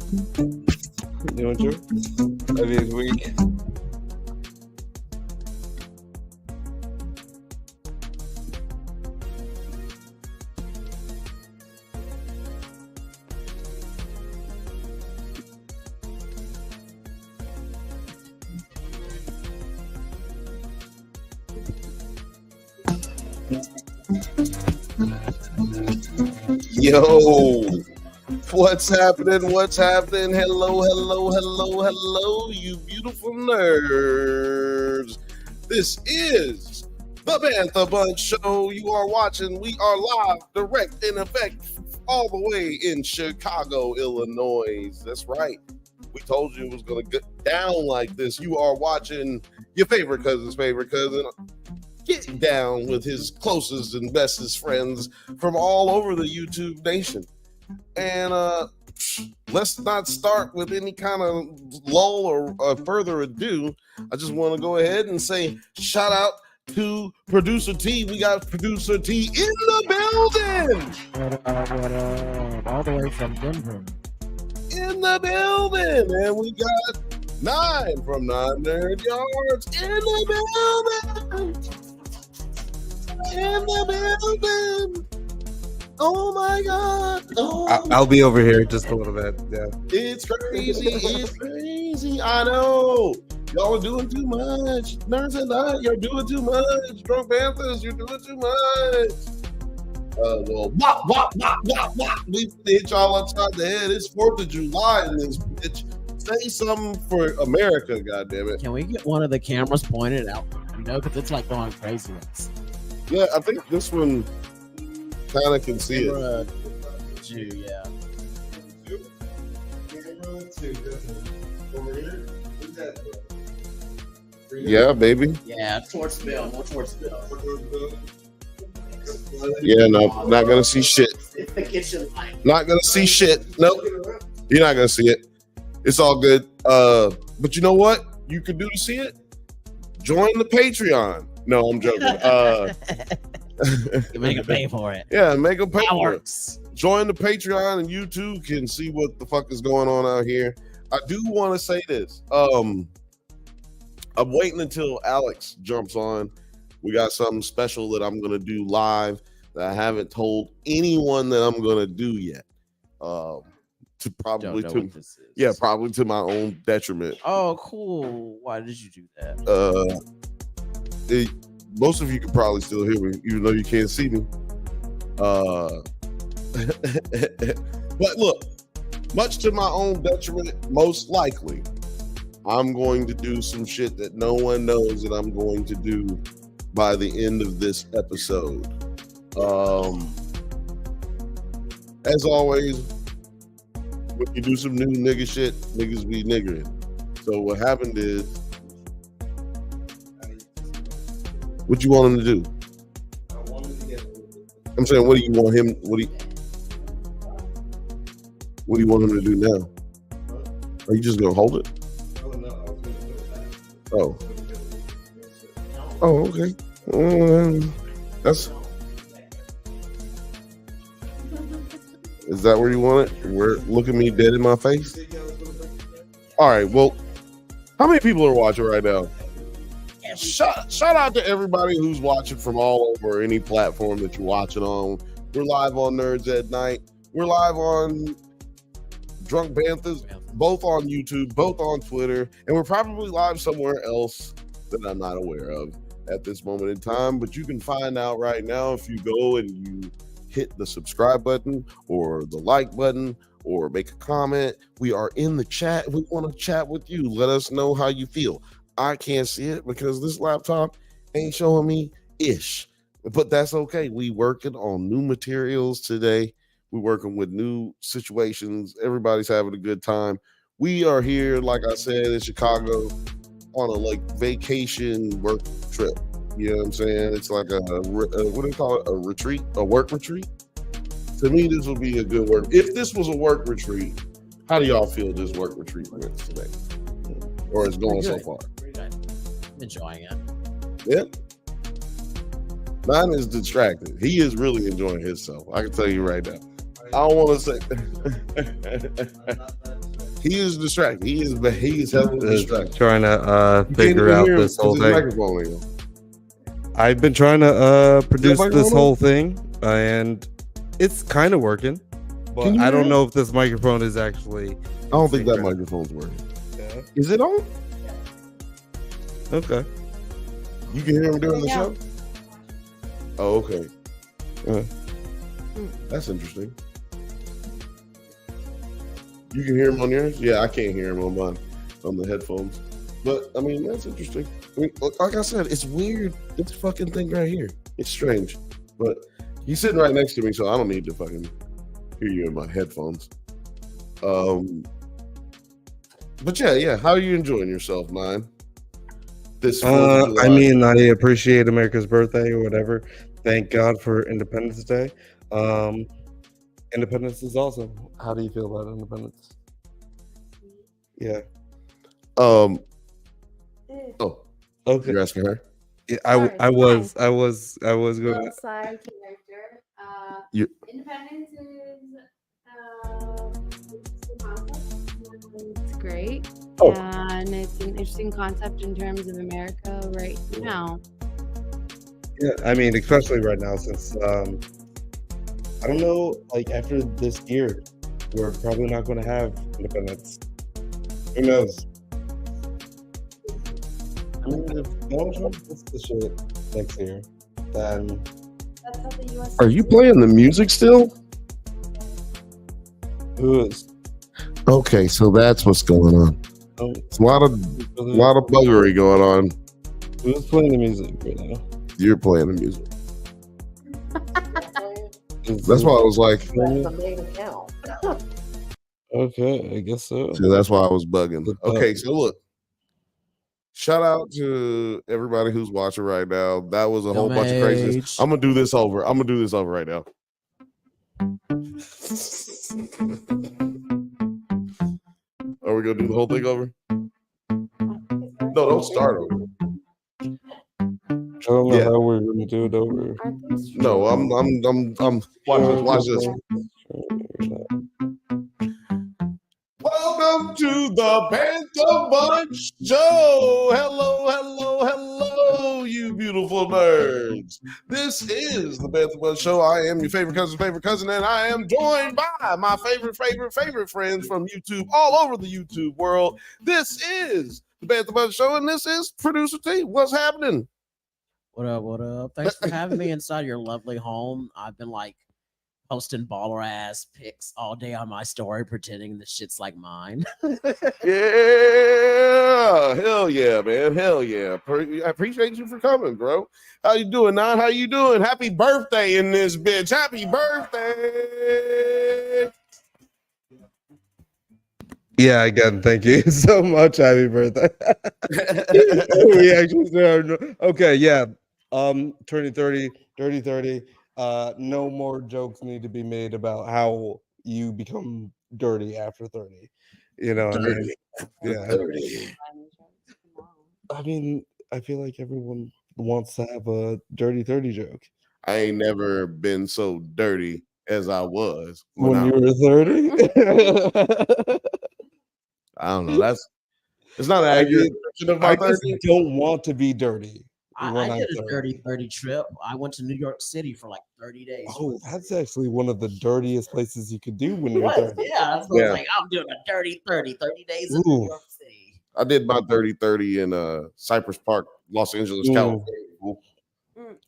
Doing true. That is weak. Yo, what's happening? What's happening? Hello, hello, hello, hello, you beautiful nerds. This is the Bantha Bunch Show. You are watching. We are live, direct, in effect, all the way in Chicago, Illinois. That's right. We told you it was going to get down like this. You are watching your favorite cousin's favorite cousin get down with his closest and bestest friends from all over the YouTube nation. And let's not start with any kind of lull or further ado. I just want to go ahead and say shout out to Producer T. We got Producer T in the building. What up? All the way from Denver. In the building. And we got 9 from 9 Nerd Yards in the building. In the building. Oh my God. Oh. I'll be over here just a little bit. Yeah. It's crazy. It's crazy. I know. Y'all are doing too much. Nerds and Night, you're doing too much. Drunk Panthers, you're doing too much. Well, wop, wop, wop, wop, wop. We hit y'all upside the head. It's 4th of July in this bitch. Say something for America, goddammit. Can we get one of the cameras pointed out? You know, because it's like going crazy. Yeah, I think this one kind of can see it. Yeah. Yeah, baby. Yeah, towards Bill. More towards Bill. Yeah, no, not gonna see shit. It's the kitchen light. Not gonna see shit. Nope. You're not gonna see it. It's all good. But you know what you could do to see it? Join the Patreon. No, I'm joking. You make them pay for it. Yeah, make them pay That for it. works. Join the Patreon and you too can see what the fuck is going on out here. I do want to say this. I'm waiting until Alex jumps on. We got something special that I'm gonna do live that I haven't told anyone that I'm gonna do yet. To probably probably to my own detriment. Oh, cool. Why did you do that? Most of you can probably still hear me, even though you can't see me. But look, much to my own detriment, most likely, I'm going to do some shit that no one knows that I'm going to do by the end of this episode. As always, when you do some new nigga shit, niggas be niggering. So what happened is, what you want him to do? I'm saying, what do you want him? What do you want him to do now? Are you just gonna hold it? Oh. Oh, okay. Is that where you want it? Look at me dead in my face? All right. Well, how many people are watching right now? Shout out to everybody who's watching from all over any platform that you're watching on. We're live on Nerds at Night. We're live on Drunk Panthers, both on YouTube, both on Twitter, and we're probably live somewhere else that I'm not aware of at this moment in time. But you can find out right now if you go and you hit the subscribe button or the like button or make a comment. We are in the chat. We want to chat with you. Let us know how you feel. I can't see it because this laptop ain't showing me ish, but that's okay. We working on new materials today. We're working with new situations. Everybody's having a good time. We are here, like I said, in Chicago on a vacation work trip. You know what I'm saying? It's like what do they call it? A retreat, a work retreat. To me, this would be a good work. If this was a work retreat, how do y'all feel this work retreat went today? Or it's going so far? I'm enjoying it. Yeah. Mine is distracted. He is really enjoying himself. I can tell you right now. I don't want to say. He is distracted. He is heavily distracted. Trying to You can't figure even out hear him this whole because his thing. microphone ain't on. I've been trying to produce microphone this on? whole thing, and it's kind of working. But Can you I hear don't it? know if this microphone is actually. I don't think that microphone's working. Yeah. Is it on? Okay. You can hear him during the show? Oh, okay. That's interesting. You can hear him on yours? Yeah, I can't hear him on mine, on the headphones. But, I mean, that's interesting. I mean, like I said, it's weird. This fucking thing right here. It's strange. But he's sitting right next to me, so I don't need to fucking hear you in my headphones. But yeah. How are you enjoying yourself, man? This 4th of July. I mean, I appreciate America's birthday or whatever. Thank God for Independence Day. Independence is awesome. How do you feel about independence? Yeah. Oh, Okay. you're asking her? Yeah, I was gonna. Side character. Independence is it's great. Oh. And it's an interesting concept in terms of America right now. Yeah, I mean, especially right now, since I don't know, like after this year, we're probably not going to have independence. Who knows? I mean, if Donald Trump gets the shit next year, then That's how the US Are you playing the music still? who is? Okay, so that's what's going on. Oh, It's a lot of buggery going on. who's playing the music right now? You're playing the music. Is That's it- why I was like, Okay, I guess so. see, that's why I was bugging. But, Okay, so look. Shout out to everybody who's watching right now. That was a whole bunch of craziness. I'm gonna do this over. Right now. Are we gonna do the whole thing over? No, don't start over. I don't know Yeah. how we're going to do it over. No, I'm watch this. Welcome to the Bantha Bunch Show. Hello, you beautiful nerds. This is the Bantha Bunch Show. I am your favorite cousin, and I am joined by my favorite friends from YouTube, all over the YouTube world. This is the Bantha Bunch Show, and this is Producer T. What's happening? What up? Thanks for having me inside your lovely home. I've been like posting baller ass pics all day on my story, pretending this shit's like mine. Yeah, hell yeah, man, hell yeah. I appreciate you for coming, bro. How you doing, Nan? How you doing? Happy birthday in this bitch. Happy birthday. Yeah, again, thank you so much. Happy birthday. We actually started. Okay, yeah. Turning 30, dirty 30. No more jokes need to be made about how you become dirty after 30. You know, what I mean? Yeah. I mean, I feel like everyone wants to have a dirty 30 joke. I ain't never been so dirty as I was When you was. were 30? I don't know. It's not an I accurate mean, description of I my just 30. don't want to be dirty. I when did I'm a dirty 30 trip. I went to New York City for like 30 days. Oh, that's actually one of the dirtiest places you could do when you're What? 30. Yeah, that's what I Yeah. was like. I'm doing a dirty 30 days in Ooh. New York City. I did my 30 in Cypress Park, Los Angeles, Mm. California.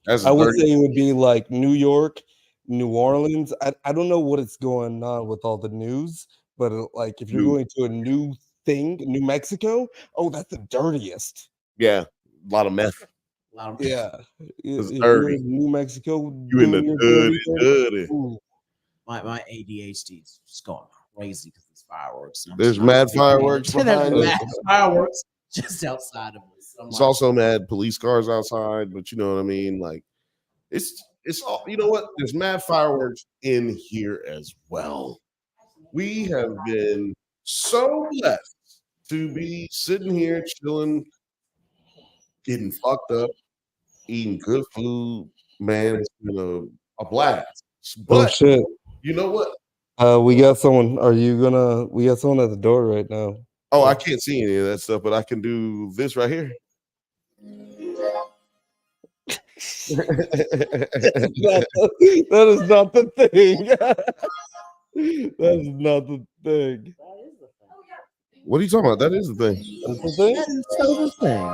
That's I would 30. say it would be like New York, New Orleans. I don't know what is going on with all the news, but like if you're New- going to a new thing, New Mexico, oh, that's the dirtiest. Yeah, a lot of meth. A lot of Yeah. It's If you're dirty. in New Mexico, You in the doing your dirty. ooh. my ADHD is just going crazy because there's fireworks. and I'm There's just not mad paying fireworks attention. There's behind mad us. fireworks just outside of us. I'm It's like, also mad police cars outside, but you know what I mean? Like it's all, you know what? There's mad fireworks in here as well. We have been so blessed to be sitting here chilling, getting fucked up, eating good food. Man, it's been a blast. Oh But shit. you know what? We got someone. Are you gonna? We got someone at the door right now. Oh, I can't see any of that stuff, but I can do this right here. That is not the thing. That is not the thing. What are you talking about? That is the thing. That's the thing. That is so the thing.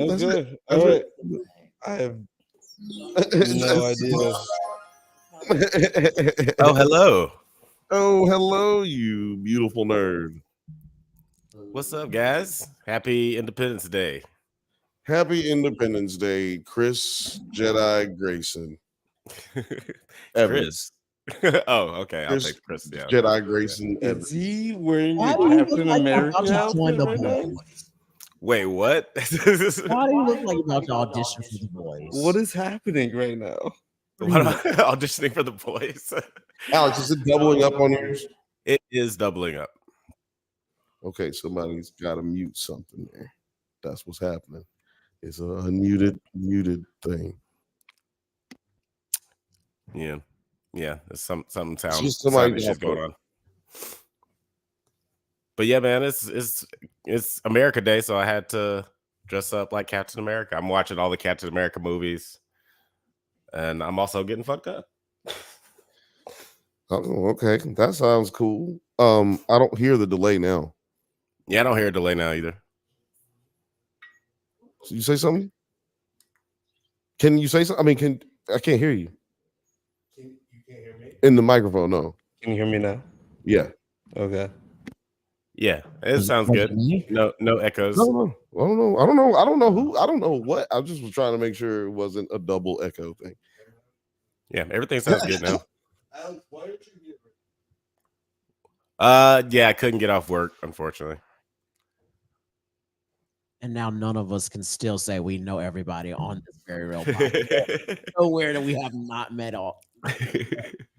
That's Okay. it. All That's right. I have no idea. Oh, hello. Oh, hello, you beautiful nerd. What's up, guys? Happy Independence Day. Happy Independence Day, Chris Jedi Grayson. Evans. Chris. Oh, okay. I'll Chris take Chris. Yeah. Jedi Grayson Is Evans. he wearing Why a do you look Captain like you're America about to join outfit the right now? boys? Wait, what? Why do you look like you're about to audition for the boys? What is happening right now? What am I auditioning for the boys? Alex, is it doubling up on yours? It is doubling up. Okay, somebody's got to mute something there. That's what's happening. It's an unmuted, muted thing. Yeah. Yeah. There's something sound just somebody issues got going on. But yeah, man, it's America Day, so I had to dress up like Captain America. I'm watching all the Captain America movies. And I'm also getting fucked up. Oh, okay. That sounds cool. I don't hear the delay now. Yeah, I don't hear a delay now either. So you say something? Can you say something? I mean, I can't hear you. You can't hear me? In the microphone, no. Can you hear me now? Yeah. Okay. Yeah, it sounds good. No echoes. No. I don't know what. I just was trying to make sure it wasn't a double echo thing. Yeah, everything sounds good now. Alex, why aren't you here? Yeah, I couldn't get off work, unfortunately. And now none of us can still say we know everybody on this very real podcast. Nowhere that we have not met all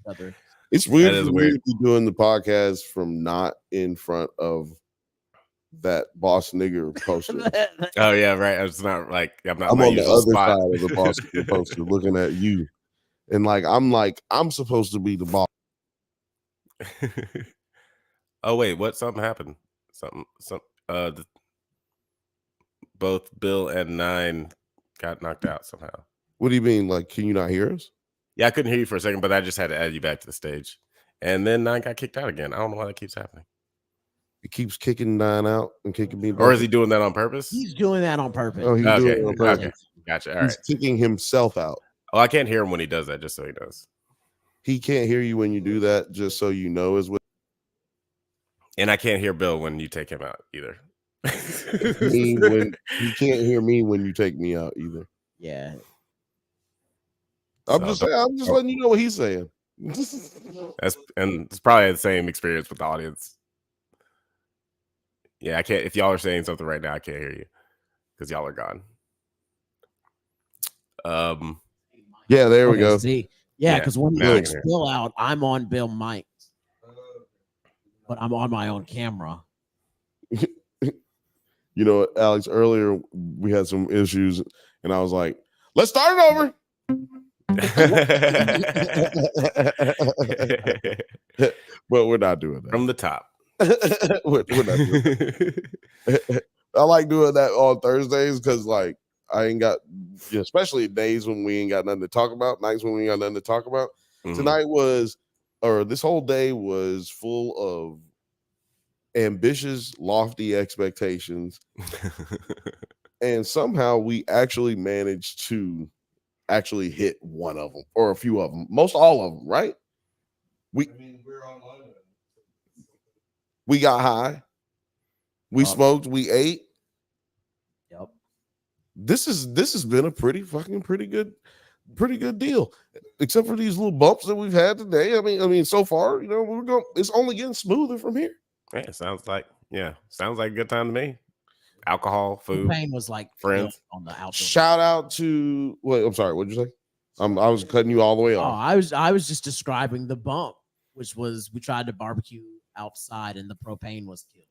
other. It's weird That is for me weird. to be doing the podcast from not in front of that boss nigger poster. Oh yeah, right. It's not like I'm not. I'm my on the usual other spot. side of the boss nigger poster looking at you. And I'm supposed to be the boss. Oh wait, what? Something happened. Both Bill and Nine got knocked out somehow. What do you mean? Like, can you not hear us? Yeah, I couldn't hear you for a second, but I just had to add you back to the stage. And then Nine got kicked out again. I don't know why that keeps happening. He keeps kicking 9 out and kicking me back. Or is he doing that on purpose? He's doing that on purpose. Oh, he's doing it on purpose. Okay. Gotcha. All He's right. kicking himself out. Oh, I can't hear him when he does that, just so he knows. He can't hear you when you do that, just so you know as well. And I can't hear Bill when you take him out either. He can't hear me when you take me out either. Yeah. I'm just letting you know what he's saying. And it's probably the same experience with the audience. Yeah, I can't. If y'all are saying something right now, I can't hear you because y'all are gone. Yeah, there we go. See, yeah, because when he now I kicks can hear. Bill out, I'm on Bill mic, but I'm on my own camera. You know, Alex, earlier we had some issues, and I was like, let's start it over. But we're not doing that. From the top. we're not doing that. I like doing that on Thursdays because, like, I ain't got, especially days when we ain't got nothing to talk about, nights when we ain't got nothing to talk about. Mhm. Tonight this whole day was full of ambitious, lofty expectations. And somehow we actually managed to actually hit one of them or a few of them, most all of them, right? We're online. We got high. We smoked. We ate. Yep. This has been a pretty good deal, except for these little bumps that we've had today. I mean, so far, you know, it's only getting smoother from here. Yeah, sounds like a good time to me. Alcohol, food, Pain was like friends. on the outdoor. Shout out to I'm sorry, what'd you say? I was cutting you all the way Oh, off. I was just describing the bump, which was we tried to barbecue outside and the propane was killed.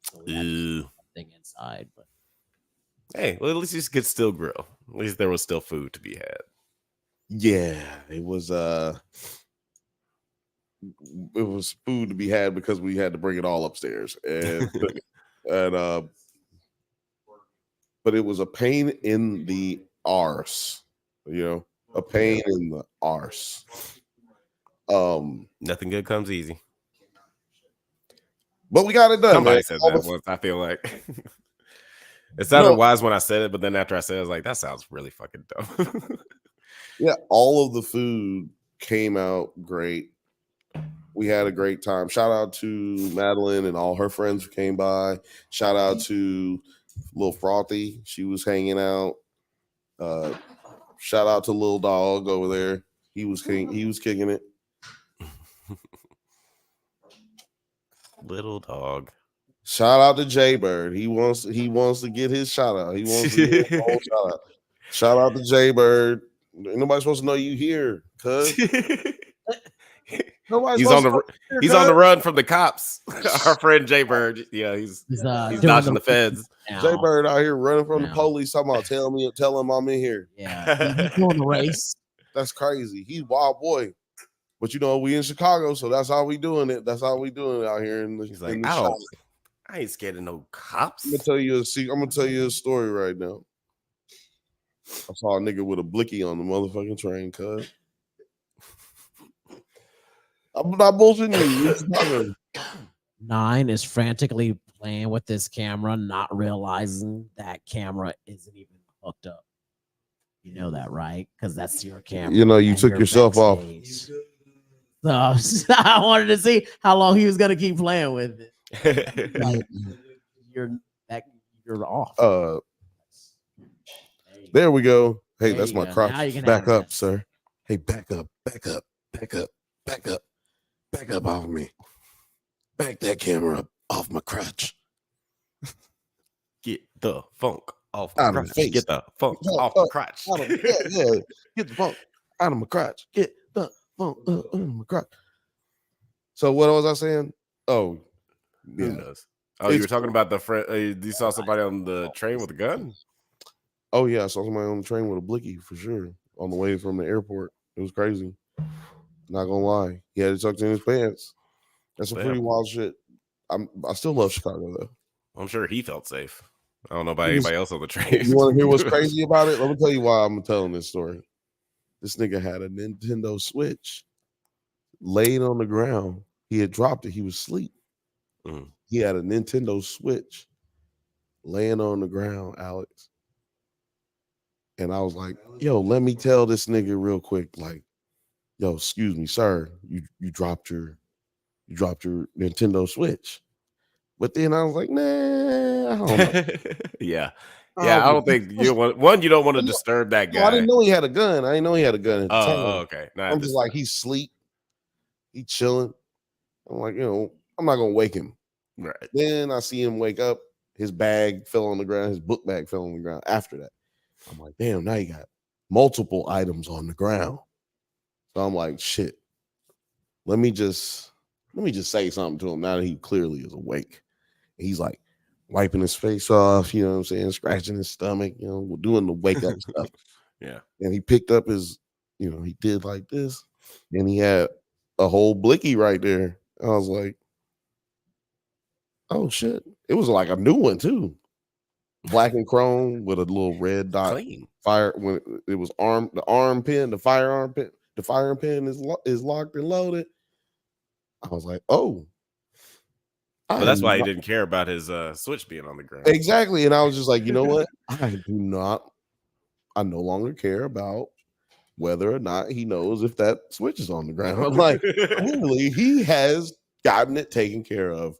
So we had to do something inside, but Hey, well, at least you could still grill. At least there was still food to be had. Yeah, it was it was food to be had because we had to bring it all upstairs and but it was a pain in the arse, a pain in the arse. Nothing good comes easy. But we got it done. Somebody man. said that once. I feel like it sounded wise when I said it, but then after I said it, I was like, that sounds really fucking dumb. Yeah, all of the food came out great. We had a great time. Shout out to Madeline and all her friends who came by. Shout out to Lil Frothy. She was hanging out. Shout out to Lil Dog over there. He was kicking it. Little Dog. Shout out to Jaybird. He wants to get his shout out. He wants to get his whole shout out. Shout out to Jaybird. Ain't nobody supposed to know you here, cuz. He's on the run from the cops. Our friend Jaybird. Yeah, he's dodging the feds. Jaybird out here running from the police. Talking about tell him I'm in here. Yeah, he's doing the race. That's crazy. He's wild boy. But we in Chicago, so that's how we doing it. That's how we doing it out here. He's like, I ain't scared of no cops. I'm gonna tell you a story right now. I saw a nigga with a blicky on the motherfucking train, cuz. I'm not bullshitting you. 9 is frantically playing with this camera, not realizing that camera isn't even hooked up. You know that, right? Because that's your camera. You took yourself backstage. Off. So I wanted to see how long he was gonna keep playing with it. Like, you're off. There we go. Hey, that's my crotch. Back up, that. sir. Hey, back up off me. Back that camera up off my crotch. Get the funk off my crotch. Get the funk off my crotch. Yeah. Get the funk out of my crotch. Get the funk out of my crotch. So what was I saying? Oh, yeah. Who knows? Oh, you were talking about the friend. You saw somebody on the train with a gun? Oh, yeah. I saw somebody on the train with a blicky for sure on the way from the airport. It was crazy. Not gonna lie. He had it tucked in his pants. That's some pretty wild shit. I still love Chicago, though. I'm sure he felt safe. I don't know about anybody else on the train. You want to hear what's crazy about it? Let me tell you why I'm telling this story. This nigga had a Nintendo Switch laid on the ground. He had dropped it. He was asleep. He had a Nintendo Switch laying on the ground, Alex. And I was like, yo, let me tell this nigga real quick. Like, yo, excuse me, sir. You dropped your Nintendo Switch. But then I was like, nah, I don't know. Yeah. I don't think you don't want to disturb that guy. No, I didn't know he had a gun. I didn't know he had a gun at the time. Okay. I'm just like, he's asleep. He chilling. I'm like, I'm not gonna wake him. Right. Then I see him wake up. His bag fell on the ground. His book bag fell on the ground. After that, I'm like, damn, now you got multiple items on the ground. So I'm like, shit. Let me just say something to him now that he clearly is awake. He's like wiping his face off, you know what I'm saying, scratching his stomach, doing the wake up stuff. Yeah. And he picked up his, he did like this, and he had a whole blicky right there. I was like, oh shit. It was like a new one too. Black and chrome with a little red dot. Clean. Fire when it was the firearm pin is locked and loaded. I was like, oh. But that's why he didn't care about his Switch being on the ground. Exactly. And I was just like, you know what? I no longer care about whether or not he knows if that Switch is on the ground. I'm like, clearly he has gotten it taken care of.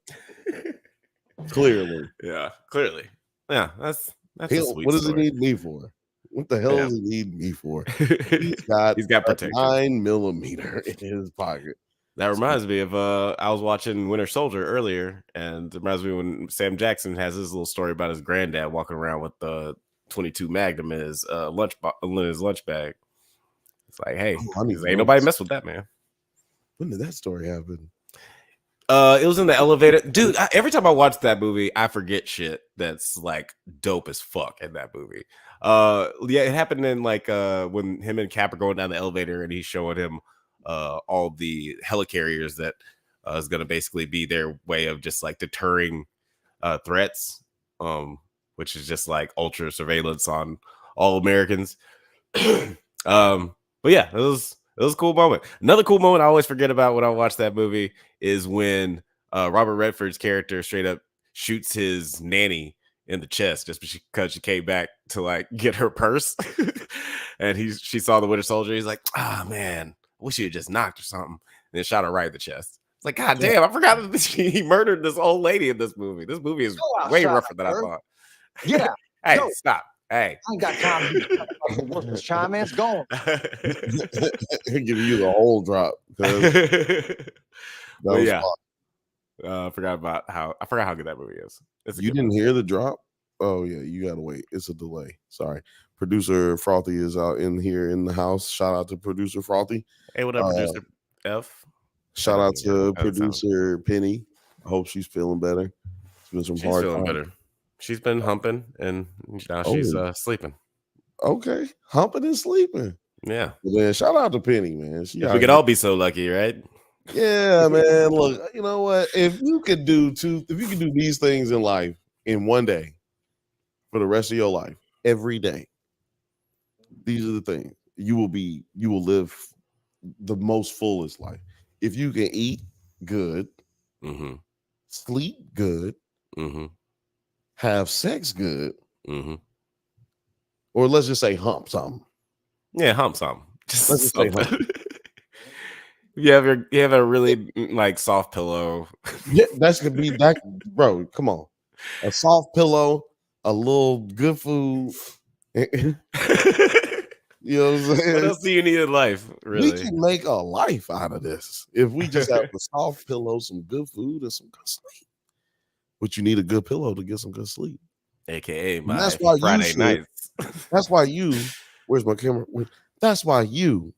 Clearly. Yeah, clearly. Yeah, that's a sweet what does story. he need me for? What the hell does he need me for? He's got protection. 9mm in his pocket. That reminds me of I was watching Winter Soldier earlier, and it reminds me when Sam Jackson has his little story about his granddad walking around with the 22 Magnum in his lunch bag. It's like, hey, ain't nobody mess with that, man. When did that story happen? It was in the elevator, dude. Every time I watch that movie, I forget shit that's like dope as fuck in that movie. Yeah, it happened in like when him and Cap are going down the elevator, and he's showing him all the helicarriers that is going to basically be their way of just like deterring threats, which is just like ultra surveillance on all Americans. But yeah, it was a cool moment. Another cool moment I always forget about when I watch that movie is when Robert Redford's character straight up shoots his nanny in the chest just because she came back to like get her purse, and she saw the Winter Soldier. He's like, "Ah, man, I wish you had just knocked or something," and then shot her right in the chest. It's like, God damn, I forgot that he murdered this old lady in this movie. This movie is way rougher than I thought. Yeah. Hey, No. stop. Hey, I ain't got time to be worthless chime, man. It's gone. Give you the whole drop. But yeah, I forgot how good that movie is. You didn't hear the drop? Oh yeah, you gotta wait. It's a delay. Sorry. Producer Frothy is out in here in the house. Shout out to producer Frothy. Hey, what up, producer F? Shout out to producer Penny. I hope she's feeling better. She's feeling better. She's been humping and now she's sleeping. Okay, humping and sleeping. Yeah. Well, then shout out to Penny, man. We could all be so lucky, right? Yeah, man. Look, you know what? If you could do these things in life in one day for the rest of your life, every day, these are the things you will live the most fullest life. If you can eat good, sleep good, have sex good, or let's just say hump something. Yeah, hump something. Let's just say hump. You have a really like soft pillow. Yeah, that's gonna be that, bro. Come on, a soft pillow, a little good food. You know what I'm saying? What else do you need in life? Really, we can make a life out of this if we just have a soft pillow, some good food, and some good sleep. But you need a good pillow to get some good sleep, aka my that's why Friday nights. That's why where's my camera? That's why you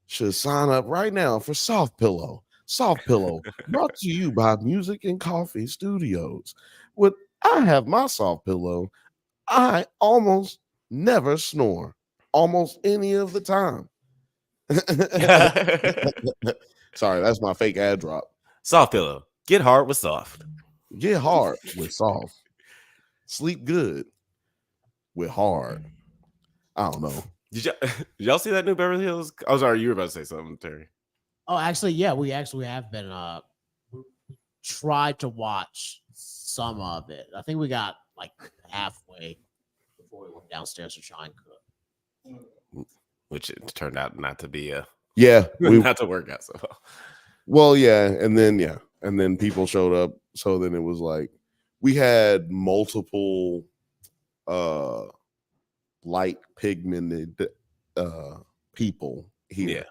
should sign up right now for Soft Pillow. Soft Pillow, brought to you by Music and Coffee Studios. When I have my Soft Pillow, I almost never snore, almost any of the time. Sorry, that's my fake ad drop. Soft Pillow, get hard with soft. Get hard with soft. Sleep good with hard. I don't know. Did y'all see that new Beverly Hills? Oh, sorry, you were about to say something, Terry. Oh, actually, yeah, we actually have been tried to watch some of it. I think we got like halfway before we went downstairs to try and cook. Which it turned out not to be not to work out so well. Well, yeah, and then people showed up. So then it was like we had multiple light pigmented people here. Yeah.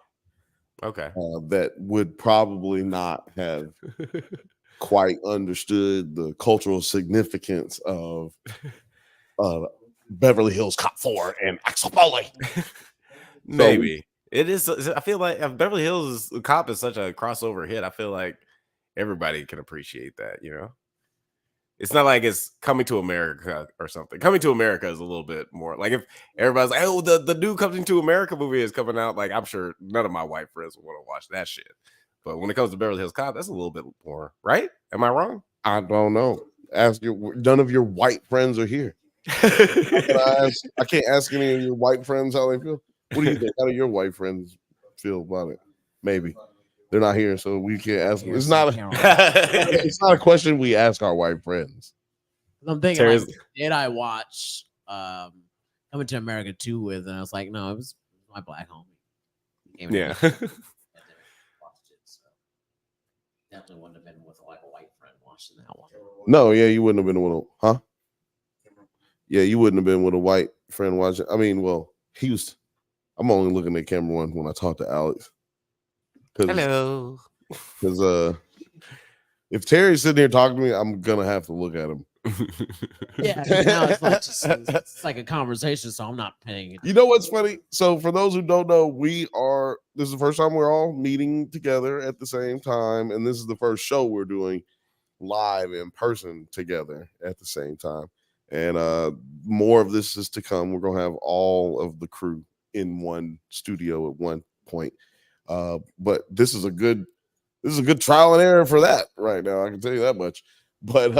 Okay. That would probably not have quite understood the cultural significance of Beverly Hills Cop 4 and Axel Foley. Maybe. It is. I feel like Beverly Hills Cop is such a crossover hit. I feel like everybody can appreciate that, you know? It's not like it's Coming to America or something. Coming to America is a little bit more like if everybody's like, oh, the new Coming to America movie is coming out. Like, I'm sure none of my white friends will want to watch that shit. But when it comes to Beverly Hills Cop, that's a little bit more, right? Am I wrong? I don't know. None of your white friends are here. I can't ask any of your white friends how they feel. What do you think? How do your white friends feel about it? Maybe. They're not here, so we can't ask them. It's not a question we ask our white friends. I'm thinking, like, did I watch Coming to America 2 with? And I was like, no, it was my black homie. Yeah. Definitely wouldn't have been with like a white friend watching that one. No, yeah, you wouldn't have been with Yeah, you wouldn't have been with a white friend watching. I mean, well, I'm only looking at camera one when I talk to Alex. Hello. Because if Terry's sitting here talking to me, I'm gonna have to look at him. Yeah, now it's like a conversation, so I'm not paying it. You know what's funny? So for those who don't know, this is the first time we're all meeting together at the same time, and this is the first show we're doing live in person together at the same time. And more of this is to come. We're gonna have all of the crew in one studio at one point. But this is a good trial and error for that right now. I can tell you that much. But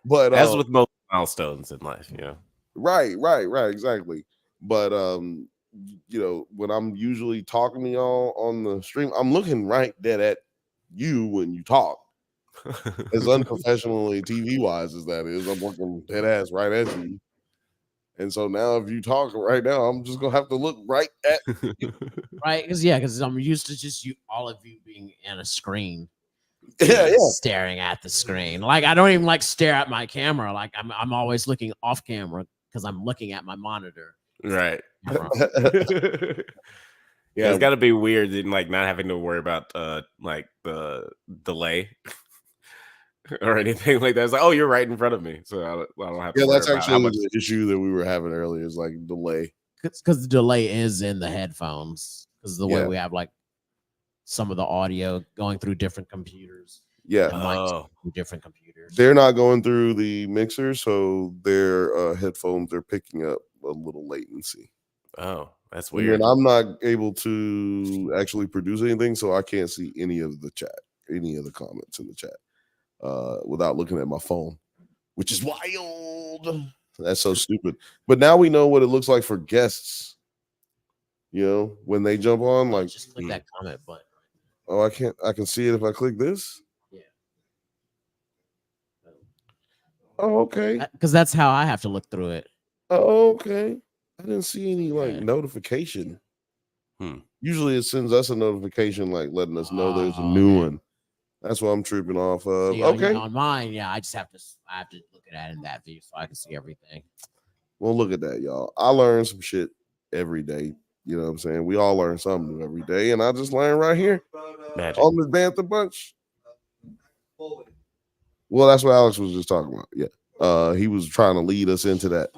but as with most milestones in life, right, exactly. But when I'm usually talking to y'all on the stream, I'm looking right dead at you when you talk. As unprofessionally TV wise as that is, I'm looking dead ass right at you. And so now if you talk right now, I'm just gonna have to look right at you. Right, because I'm used to just all of you being in a screen. Yeah. Staring at the screen. Like I don't even like stare at my camera. Like I'm always looking off camera because I'm looking at my monitor. Right. Yeah, it's got to be weird in like not having to worry about like the delay or anything like that. It's like, oh, you're right in front of me, so I don't have to. Yeah, worry that's about actually how much the issue that we were having earlier. Is like delay. Because the delay is in the headphones. Because the way Yeah. we have like some of the audio going through different computers. Yeah, And mics through different computers. they're not going through the mixer, so their headphones are picking up a little latency. Oh, that's And weird. then I'm not able to actually produce anything, so I can't see any of the chat, any of the comments in the chat, without looking at my phone, which is wild. That's so stupid. But now we know what it looks like for guests. When they jump on, like just click that comment button. Oh, I can see it if I click this. Yeah. Oh, okay. Because that's how I have to look through it. Oh, okay. I didn't see any notification. Usually it sends us a notification like letting us know there's a new one. That's what I'm tripping off of. See, okay. On mine, I just have to look at it in that view so I can see everything. Well, look at that, y'all. I learn some shit every day. You know what I'm saying? We all learn something new every day, and I just learned right here on the Bantha Bunch. Well, that's what Alex was just talking about. Yeah, he was trying to lead us into that.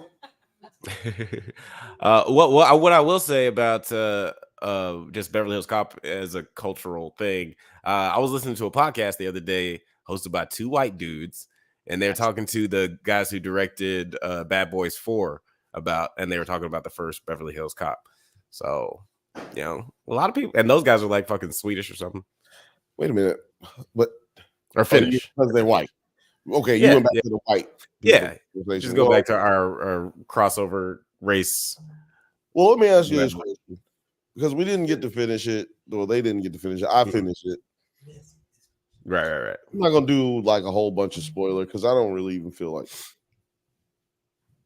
What I will say about just Beverly Hills Cop as a cultural thing, I was listening to a podcast the other day hosted by two white dudes, and they're talking to the guys who directed Bad Boys 4 and they were talking about the first Beverly Hills Cop. So, a lot of people, and those guys are like fucking Swedish or something. Wait a minute, but or Finnish because they're white. Okay, you went back to the white. Yeah, just go back to our crossover race. Well, let me ask you this question, because we didn't get to finish it. Well, they didn't get to finish it. I finished it. Right. I'm not gonna do like a whole bunch of spoiler because I don't really even feel like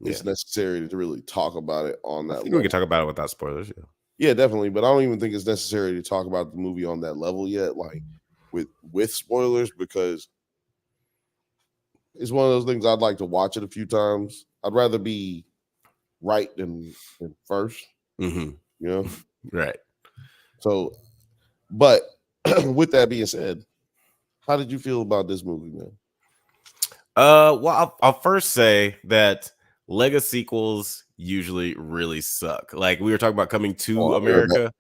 it's necessary to really talk about it on that level. We can talk about it without spoilers. Yeah, definitely. But I don't even think it's necessary to talk about the movie on that level yet, like with spoilers, because it's one of those things I'd like to watch it a few times. I'd rather be right than first. Right. So, but with that being said, how did you feel about this movie, man? Well, I'll first say that Lego sequels usually really suck. Like we were talking about Coming to America.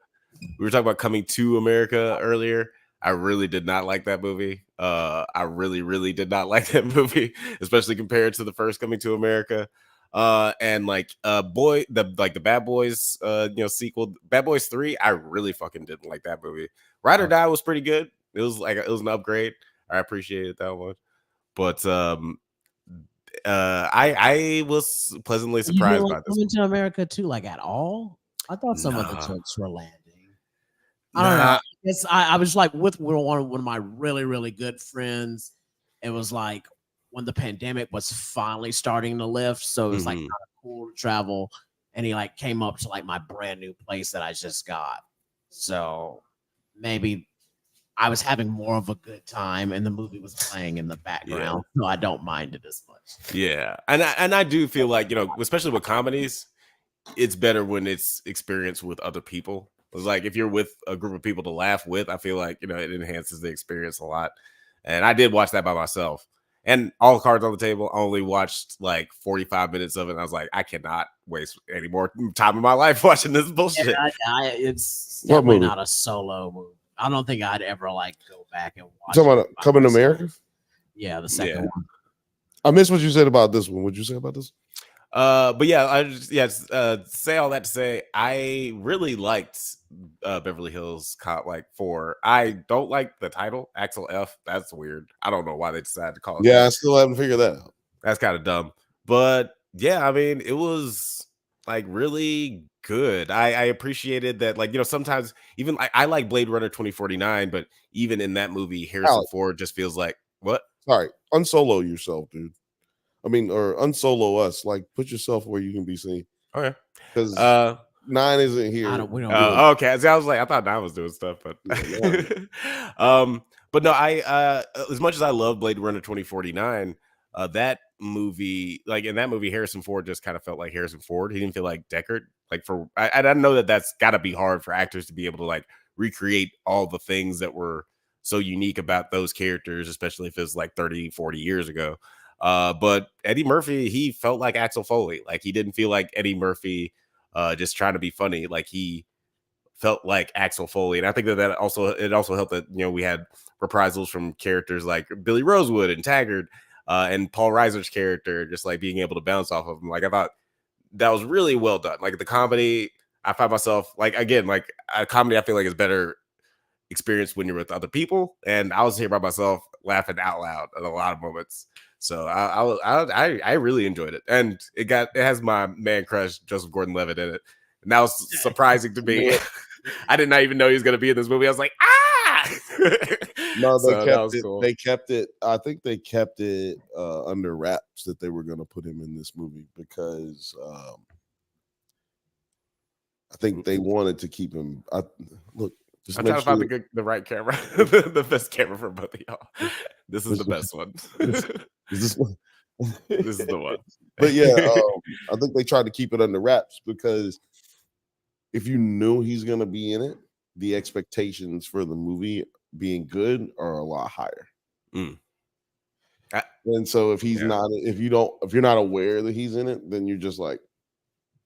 We were talking about Coming to America earlier. I really did not like that movie. I really, really did not like that movie, especially compared to the first Coming to America. And like the Bad Boys sequel, Bad Boys 3, I really fucking didn't like that movie. Ride or Die was pretty good. It was an upgrade. I appreciated that one. But I was pleasantly surprised by this. Coming to America too, like at all? I thought some of the jokes were landing. I don't know. I was like with one of my really, really good friends. It was like when the pandemic was finally starting to lift, so it was like kind of cool to travel. And he like came up to like my brand new place that I just got. So maybe I was having more of a good time, and the movie was playing in the background, so I don't mind it as much. Yeah, and I do feel like, especially with comedies, it's better when it's experienced with other people. It's like if you're with a group of people to laugh with, I feel like it enhances the experience a lot. And I did watch that by myself. And All Cards on the Table, I only watched like 45 minutes of it. And I was like, I cannot waste any more time in my life watching this bullshit. Yeah, it's definitely not a solo movie. I don't think I'd ever like go back and watch. Talking about Coming to America? Yeah, the second one. I missed what you said about this one. What'd you say about this? But yeah, I just say all that to say I really liked Beverly Hills Cop like 4. I don't like the title Axel F. That's weird. I don't know why they decided to call it Yeah, that. I still haven't figured that out. That's kind of dumb. But yeah, I mean, it was like really good. I appreciated that, like, sometimes even I like Blade Runner 2049, but even in that movie, Harrison Alex, Ford just feels like what? sorry, unsolo yourself, dude. I mean, or unsolo us. Like, put yourself where you can be seen. Okay. Because Uh 9 isn't here. We don't. okay. See, I was like, I thought Don was doing stuff, but but no, I as much as I love Blade Runner 2049, that movie, like in that movie, Harrison Ford just kind of felt like Harrison Ford. He didn't feel like Deckard. Like I don't know that's got to be hard for actors to be able to like recreate all the things that were so unique about those characters, especially if it's like 30, 40 years ago. But Eddie Murphy, he felt like Axel Foley. Like he didn't feel like Eddie Murphy just trying to be funny. Like he felt like Axel Foley, and I think that also helped that we had reprisals from characters like Billy Rosewood and Taggart, and Paul Reiser's character, just like being able to bounce off of him. Like I thought that was really well done. Like the comedy, I find myself like again like a comedy. I feel like is better experience when you're with other people, and I was here by myself laughing out loud at a lot of moments. So I really enjoyed it, and it has my man crush Joseph Gordon-Levitt in it, and that was surprising to me. I did not even know he was going to be in this movie. I was like, ah. No, they So kept it. Cool. They kept it. I think they kept it under wraps that they were going to put him in this movie because I think they wanted to keep him. Look. I'm trying to find the right camera, the best camera for both of y'all. This is the best one. Is this one? This is the one. But yeah, I think they tried to keep it under wraps because if you knew he's going to be in it, the expectations for the movie being good are a lot higher. And so if he's not, if you're not aware that he's in it, then you're just like,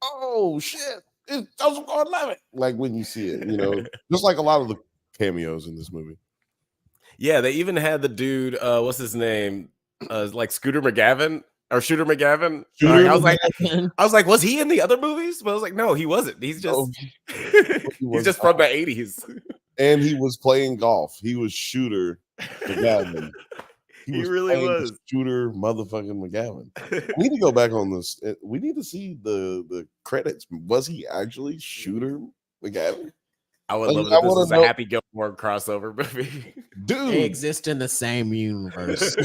oh shit. It's Joseph Gordon-Levitt. Like when you see it, just like a lot of the cameos in this movie. Yeah, they even had the dude, what's his name? Like Scooter McGavin or Shooter McGavin. I was like, was he in the other movies? But I was like, no, he wasn't. He's just he's just from the 80s. And he was playing golf. He was Shooter McGavin. He really was Shooter motherfucking McGavin. We need to go back on this. We need to see the credits. Was he actually Shooter McGavin? I would love it if this was a Happy Gilmore crossover movie. Dude, they exist in the same universe.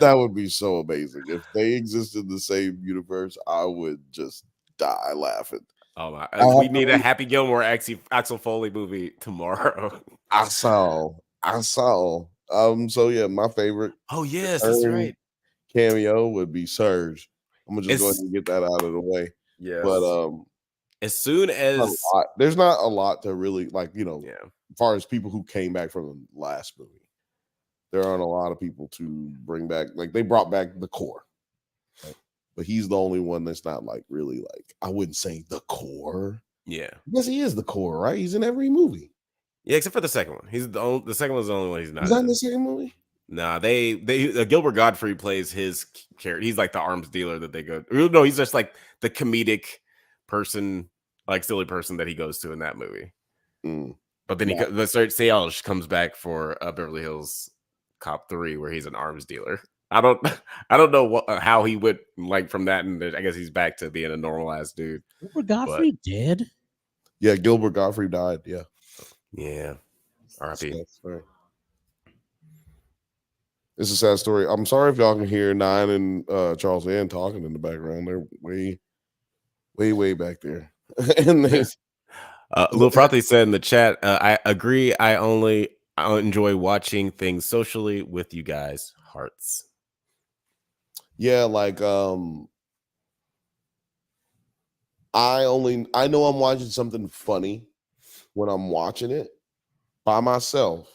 That would be so amazing. If they exist in the same universe, I would just die laughing. Oh my! We need a Happy Gilmore Axel Foley movie tomorrow. I saw. So yeah, my favorite. Oh yes, that's right. Cameo would be Surge. I'm gonna just go ahead and get that out of the way. Yeah. But as soon as there's not a lot to really like, as far as people who came back from the last movie, there aren't a lot of people to bring back. Like they brought back the core, right? But he's the only one that's not like really like I wouldn't say the core. Yeah, because he is the core, right? He's in every movie. Yeah, except for the second one. He's the second one's the only one he's not. Is that in the second movie? Nah, they Gilbert Gottfried plays his character. He's like the arms dealer that they go. No, he's just like the comedic person, like silly person that he goes to in that movie. But then the Sayaj comes back for Beverly Hills Cop 3, where he's an arms dealer. I don't know how he went like from that, and I guess he's back to being a normalized dude. Gilbert Gottfried did. Yeah, Gilbert Gottfried died. Yeah. Yeah. R.I.P. It's a sad story. I'm sorry if y'all can hear Nine and Charles Ann talking in the background. They're way back there. And Lil Frothy said in the chat, I agree. I enjoy watching things socially with you guys. Hearts. Yeah, like I know I'm watching something funny when I'm watching it by myself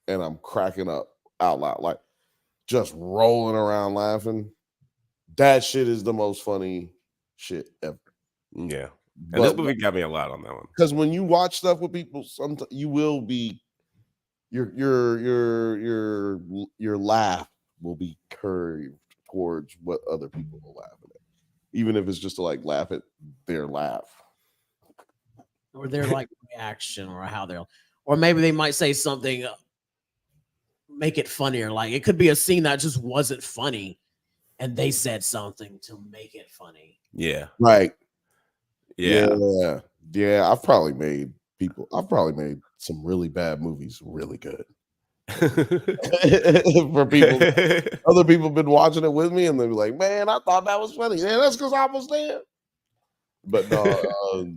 and I'm cracking up out loud, like just rolling around laughing. That shit is the most funny shit ever. Yeah. And this movie got me a lot on that one. Because when you watch stuff with people, sometimes you will be your laugh will be curved towards what other people are laughing at. even if it's just to like laugh at their laugh. or their like reaction, or how they're, or maybe they might say something, make it funnier. Like it could be a scene that just wasn't funny, and they said something to make it funny. Yeah. Right. Yeah. Yeah. I've probably made some really bad movies really good. For people, other people have been watching it with me, and they'll be like, "Man, I thought that was funny." Yeah, that's because I was there. But no,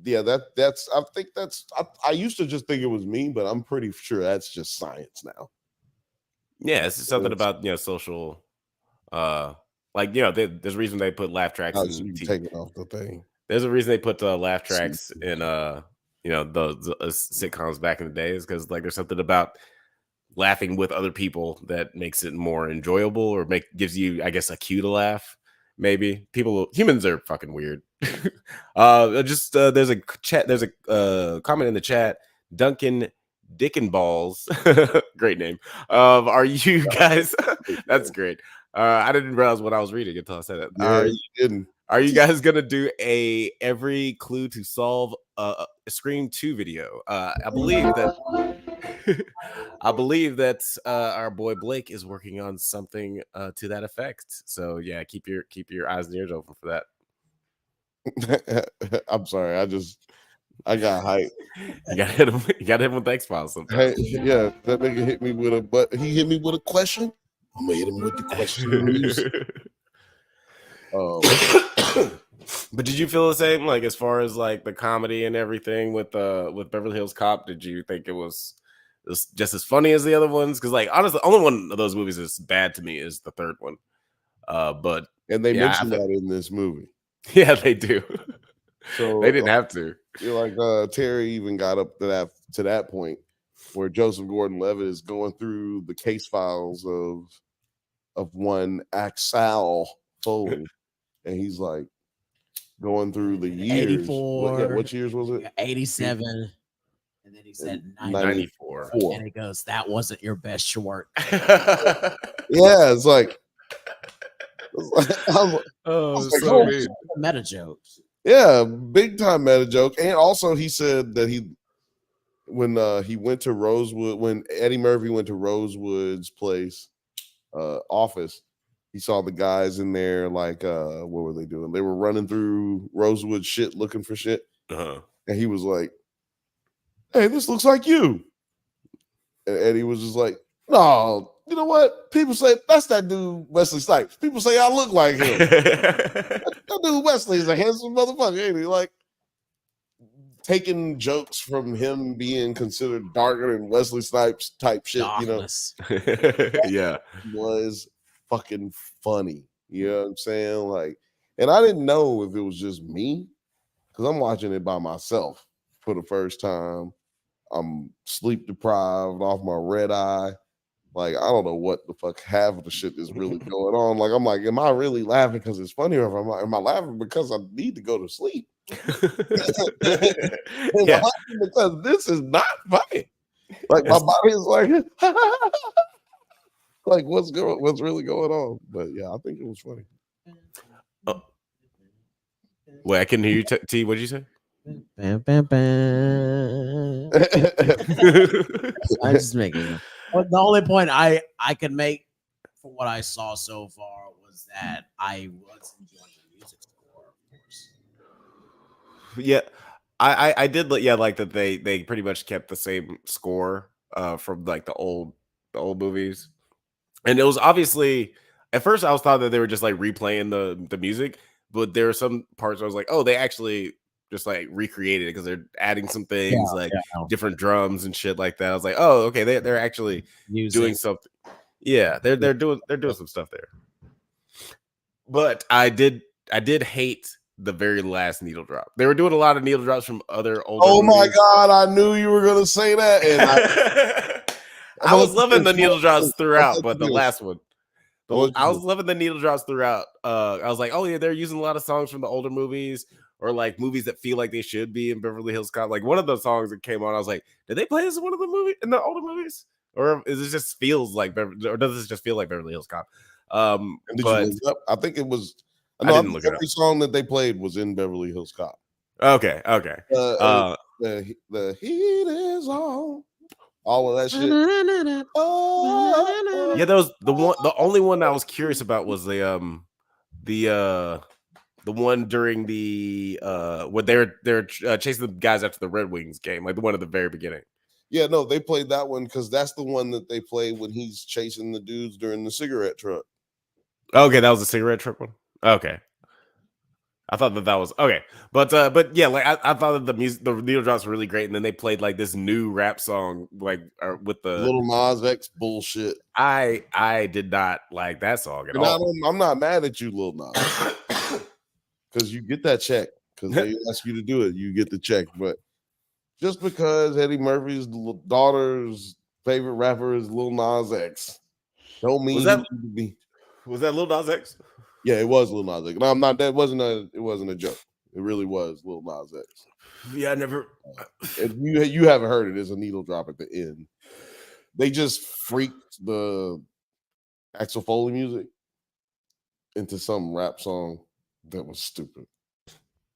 yeah, that's. I think that's. I used to just think it was me, but I'm pretty sure that's just science now. Yeah, it's just something about social, like there's a reason they put laugh tracks in taking off the thing. There's a reason they put laugh tracks in the sitcoms back in the days, because like there's something about laughing with other people that makes it more enjoyable, or gives you, I guess, a cue to laugh. Maybe humans are fucking weird. There's a chat. There's a comment in the chat. Duncan Dickenballs, great name. Are you guys? That's great. I didn't realize what I was reading until I said it. Yeah, you didn't. Are you guys gonna do a every clue to solve a Scream 2 video? I believe that our boy Blake is working on something to that effect. So yeah, keep your eyes and ears open for that. I'm sorry, I got hype. You gotta hit him. You gotta hit him with the X-Files sometimes. Hey, yeah, that nigga hit me with he hit me with a question. I'm gonna hit him with the question. But did you feel the same, like as far as like the comedy and everything with Beverly Hills Cop? Did you think it was just as funny as the other ones? Because like honestly, the only one of those movies that's bad to me is the third one. But they mentioned that in this movie. Yeah, they do. So they didn't have to. Like Terry even got up to that point where Joseph Gordon-Levitt is going through the case files of one Axel Foley, and he's like going through the years. 84. What years was it? 87. And then he said 94. And he goes, "That wasn't your best short." Yeah, it's like meta jokes. Yeah, big time meta joke. And also he said that when he went to Rosewood, when Eddie Murphy went to Rosewood's place, office, he saw the guys in there, like what were they doing? They were running through Rosewood shit looking for shit. And he was like, "Hey, this looks like you." And Eddie was just like, "No, you know what? People say that's that dude Wesley Snipes. People say I look like him." That dude Wesley is a handsome motherfucker, ain't he? Like taking jokes from him being considered darker than Wesley Snipes type shit, Darkness. Yeah, was fucking funny. You know what I'm saying? Like, and I didn't know if it was just me because I'm watching it by myself for the first time. I'm sleep deprived, off my red eye. Like, I don't know what the fuck half of the shit is really going on. Like, I'm like, am I really laughing because it's funny, or am I laughing because I need to go to sleep? Yeah. Because this is not funny. Like, my body is like, like, what's really going on? But yeah, I think it was funny. Oh. Wait, I couldn't hear you. T, what did you say? Bam, bam, bam. I'm just making. But the only point I could make for what I saw so far was that I was enjoying the music score, of course. Yeah, I did. Yeah, like that they pretty much kept the same score from like the old movies, and it was obviously at first I was thought that they were just like replaying the music, but there are some parts I was like, oh, they actually just like recreated it because they're adding some things different drums and shit like that. I was like, oh, okay, they're actually doing something. Yeah, they're doing some stuff there. But I did hate the very last needle drop. They were doing a lot of needle drops from other older movies. My god, I knew you were gonna say that. And I was loving the needle drops throughout, but the last one. I was loving the needle drops throughout. I was like, oh yeah, they're using a lot of songs from the older movies, or like movies that feel like they should be in Beverly Hills Cop. Like one of the songs that came on, I was like, did they play this in one of the movies in the older movies, or is it just feels like or does this just feel like Beverly Hills Cop? But I think it was. I didn't look it up. Every song that they played was in Beverly Hills Cop. Okay. The heat is on. All of that shit. Oh, Yeah, there was the only one I was curious about was the one during the when they're chasing the guys after the Red Wings game, like the one at the very beginning. yeah, no, they played that one because that's the one that they play when he's chasing the dudes during the cigarette truck. Okay, that was the cigarette truck one. Okay, I thought that was okay, but yeah, like I thought that the needle drops were really great, and then they played like this new rap song, like with the Little Nas X bullshit. I did not like that song at all. I'm not mad at you, Lil Nas, because you get that check because they ask you to do it, you get the check. But just because Eddie Murphy's daughter's favorite rapper is Lil Nas X, don't mean Was that- he need to be. Was that Lil Nas X? Yeah, it was Lil Nas X. No, I'm not. It wasn't a joke. It really was Lil Nas X. Yeah, I never. If you haven't heard it, there's a needle drop at the end. They just freaked the Axel Foley music into some rap song that was stupid.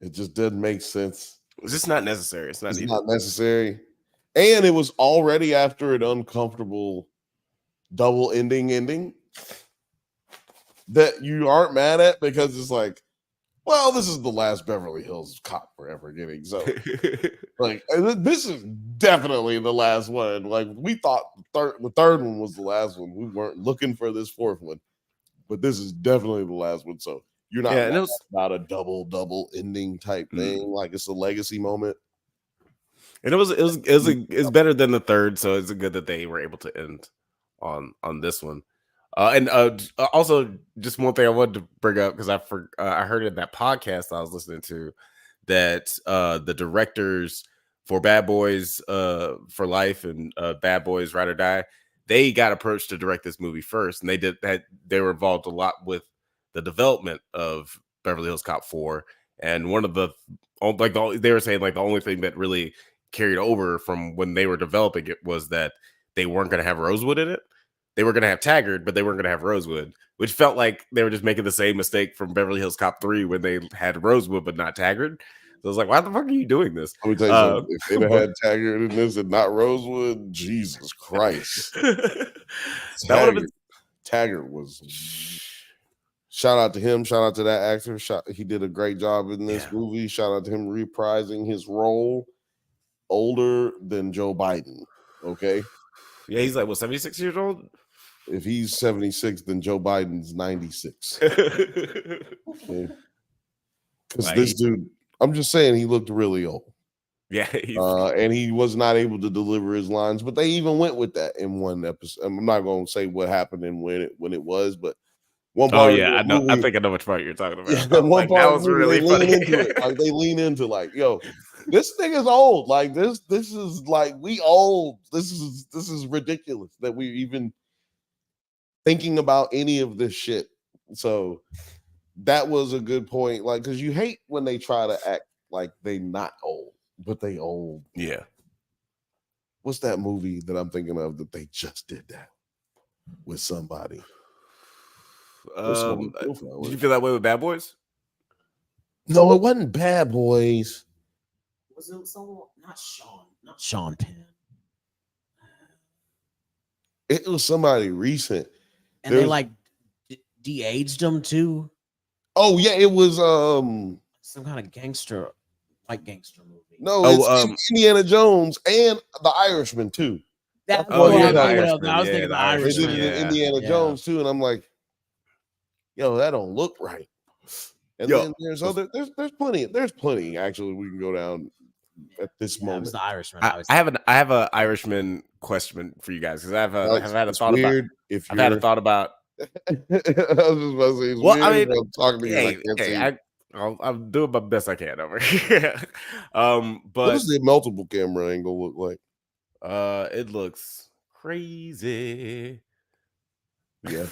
It just doesn't make sense. It's just not necessary. It's not necessary. And it was already after an uncomfortable double ending that you aren't mad at because it's like, well, this is the last Beverly Hills Cop we're ever getting. So, like, this is definitely the last one. Like, we thought the third one was the last one. We weren't looking for this fourth one, but this is definitely the last one. So, you're not about a double ending type thing. Like, it's a legacy moment. And it was better than the third, so it's good that they were able to end on this one. And also, just one thing I wanted to bring up because I heard in that podcast I was listening to that the directors for Bad Boys for Life and Bad Boys Ride or Die, they got approached to direct this movie first, and they were involved a lot with the development of Beverly Hills Cop 4. And one of they were saying like the only thing that really carried over from when they were developing it was that they weren't going to have Rosewood in it. They were going to have Taggart, but they weren't going to have Rosewood, which felt like they were just making the same mistake from Beverly Hills Cop 3 when they had Rosewood but not Taggart. So I was like, why the fuck are you doing this? Let me tell you something. If they'd have had Taggart in this and not Rosewood, Jesus Christ. Taggart was... Shout out to him. Shout out to that actor. He did a great job in this movie. Shout out to him reprising his role older than Joe Biden. Okay? Yeah, he's like, 76 years old? If he's 76, then Joe Biden's 96. Because this dude, I'm just saying, he looked really old. Yeah. And he was not able to deliver his lines, but they even went with that in one episode. I'm not going to say what happened and when it was, but one part. Oh yeah, I know. Movie, I think I know which part you're talking about. Yeah, one part that was really funny. They lean into like, yo, this thing is old. Like this is like we old. This is ridiculous that we're even thinking about any of this shit. So that was a good point. Like, because you hate when they try to act like they not old, but they old. Yeah. What's that movie that I'm thinking of that they just did that with somebody? Did you feel that way with Bad Boys? No, it wasn't Bad Boys. Was it someone? Not Sean Penn. It was somebody recent, and they like de-aged him too. Oh yeah, it was some kind of gangster movie. No, it's Indiana Jones and The Irishman too. I was thinking The Irishman. Irishman. They did Indiana Jones too, and I'm like, yo, that don't look right. And then there's plenty actually we can go down at this moment. It was The Irishman. I have an Irishman question for you guys because I've had a thought about. I've had a thought about. I was just about to say, well, I mean, I'm talking to you. I'm doing my best I can over here. But what does the multiple camera angle look like? It looks crazy. Yeah.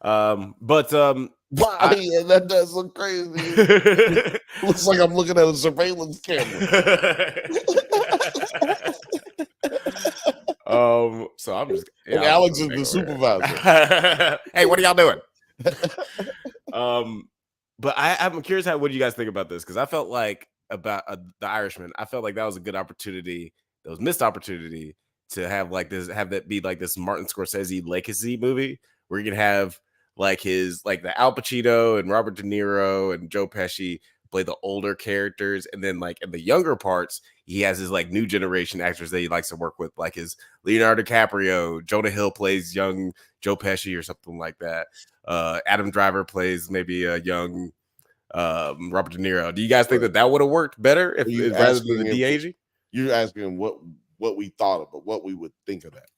But yeah, that does look crazy. Looks like I'm looking at a surveillance camera. So I'm just and Alex is the supervisor. Hey, what are y'all doing? But I'm curious what do you guys think about this? Because I felt like about The Irishman, I felt like that was a good opportunity. That was missed opportunity to have like this, have that be like this Martin Scorsese legacy movie where you can have like his like the Al Pacino and Robert De Niro and Joe Pesci play the older characters, and then like in the younger parts, he has his like new generation actors that he likes to work with, like his Leonardo DiCaprio, Jonah Hill plays young Joe Pesci or something like that. Adam Driver plays maybe a young Robert De Niro. Do you guys think that would have worked better if rather than the de-aging? You're asking what we thought of, but what we would think of that.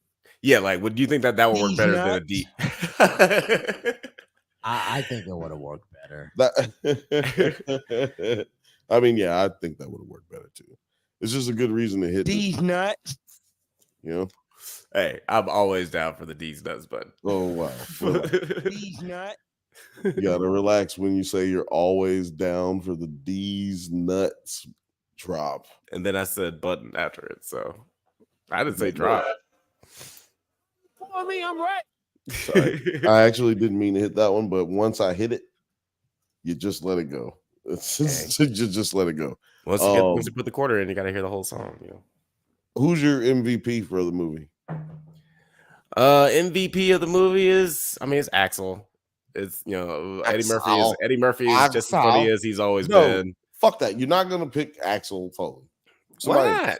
Yeah, like, would you think that would work better than a D? I think it would have worked better. I mean, yeah, I think that would have worked better too. It's just a good reason to hit These nuts. You know? Hey, I'm always down for the D's nuts, but oh wow. These nuts. You gotta relax when you say you're always down for the D's nuts drop. And then I said button after it, so I didn't say drop. For me, I'm right. Sorry. I actually didn't mean to hit that one, but once I hit it, you just let it go. It's just let it go. Once you put the quarter in, you gotta hear the whole song. You know. Who's your MVP for the movie? MVP of the movie is, I mean, it's Axel. It's Eddie Murphy is just as funny as he's always been. Fuck that. You're not gonna pick Axel Foley. Why not?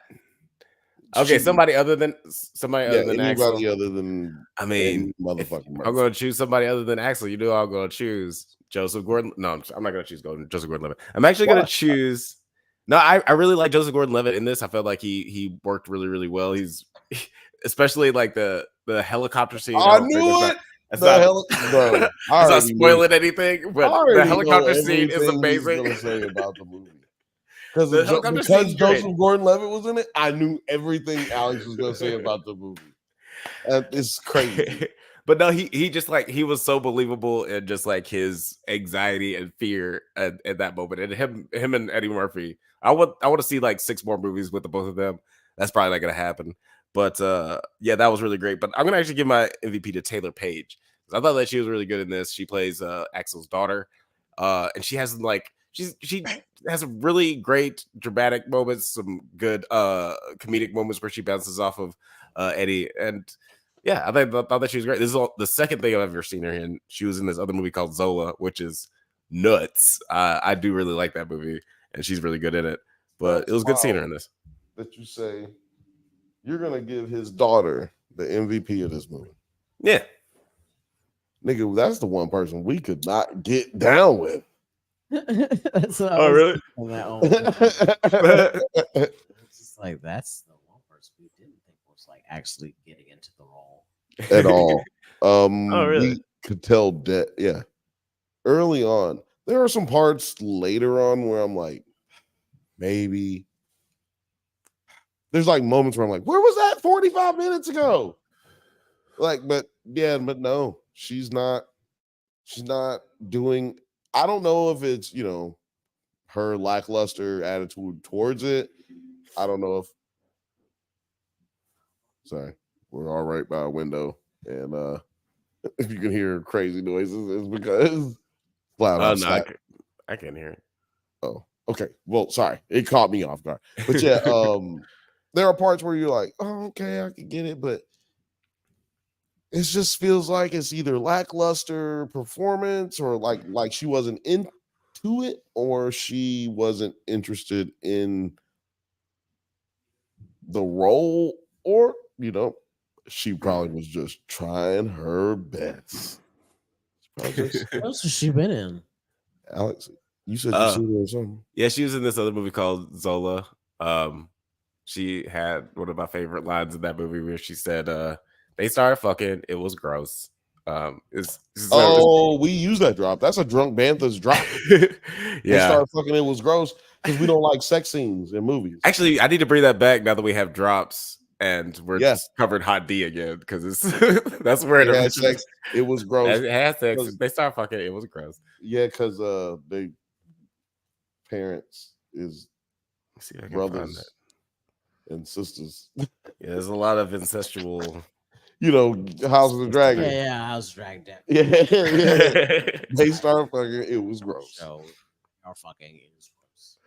Okay, somebody other than anybody Axel. Other than I mean, motherfucking Murphy. I'm gonna choose somebody other than Axel. You know, I'm gonna choose Joseph Gordon. No, I'm not gonna choose Joseph Gordon-Levitt. I'm actually gonna choose. No, I really like Joseph Gordon-Levitt in this. I felt like he worked really, really well. He's especially like the helicopter scene. I knew it. It's not spoiling anything, but the helicopter scene is amazing. Gonna say about the movie. Because Joseph Gordon-Levitt was in it, I knew everything Alex was going to say about the movie. It's crazy. But no, he just like, he was so believable and just like his anxiety and fear at that moment. And him and Eddie Murphy, I want to see like 6 more movies with the both of them. That's probably not going to happen. But yeah, that was really great. But I'm going to actually give my MVP to Taylor Page. I thought that she was really good in this. She plays Axel's daughter. And she has like, she has a really great dramatic moments, some good comedic moments where she bounces off of Eddie. And yeah, I thought that she was great. This is the second thing I've ever seen her in. She was in this other movie called Zola, which is nuts. I do really like that movie, and she's really good in it. But it was good seeing her in this. That you say you're gonna give his daughter the MVP of this movie. Yeah. Nigga, that's the one person we could not get down with. Oh, really? It's just like that's the one person we didn't think was like actually getting into the role at all. Really? We could tell that, yeah. Early on, there are some parts later on where I'm like, maybe. There's like moments where I'm like, where was that 45 minutes ago? Like, but no, she's not doing. I don't know if it's, her lackluster attitude towards it. I don't know if. Sorry, we're all right by a window, and if you can hear crazy noises, it's because loud outside. No, I can't hear it. Oh, okay. Well, sorry, it caught me off guard. But yeah, there are parts where you're like, oh, okay, I can get it, but it just feels like it's either lackluster performance or like she wasn't into it or she wasn't interested in the role, or she probably was just trying her best. what else has she been in? Alex, you said you seen her or something. Yeah, she was in this other movie called Zola. She had one of my favorite lines in that movie where she said, they started fucking, it was gross. We use that drop. That's a drunk Bantha's drop. Yeah. They started fucking, it was gross because we don't like sex scenes in movies. Actually, I need to bring that back now that we have drops and we're just covered hot D again, because it's that's where it had sex. It was gross. It had sex. They started fucking, it was gross. Yeah, because they parents is brothers and sisters. Yeah, there's a lot of incestual you know, House of the Dragon. Yeah, I was dragged down. Yeah, yeah. They start fucking. It was gross. So, our fucking it was gross.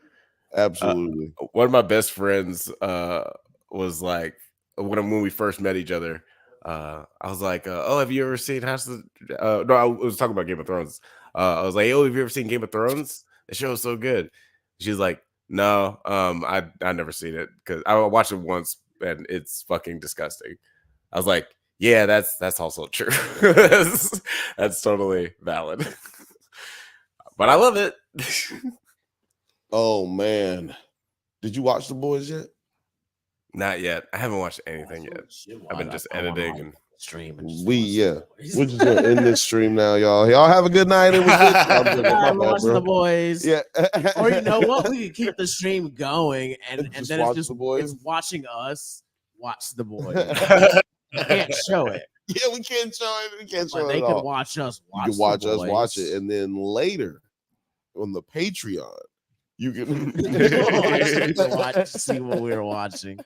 Absolutely. One of my best friends was like when we first met each other. I was like, "Oh, have you ever seen House of the?" No, I was talking about Game of Thrones. I was like, "Oh, have you ever seen Game of Thrones? The show is so good." She's like, "No, I never seen it because I watched it once and it's fucking disgusting." I was like, "Yeah, that's also true. that's totally valid." But I love it. Oh man, did you watch The Boys yet? Not yet. I haven't watched anything yet. I've been just editing and stream. We're just gonna end this stream now, y'all. Y'all have a good night. It was good. I'm watching The Boys. Yeah. Or you know what? We could keep the stream going and Just then watch it's just The Boys? it's watching us watch The Boys. You can't show it. Yeah, we can't show it. We can't show But it. they at could all. watch us watch You can watch The us watch Boys. it, and then later on the Patreon, you can see what we were watching.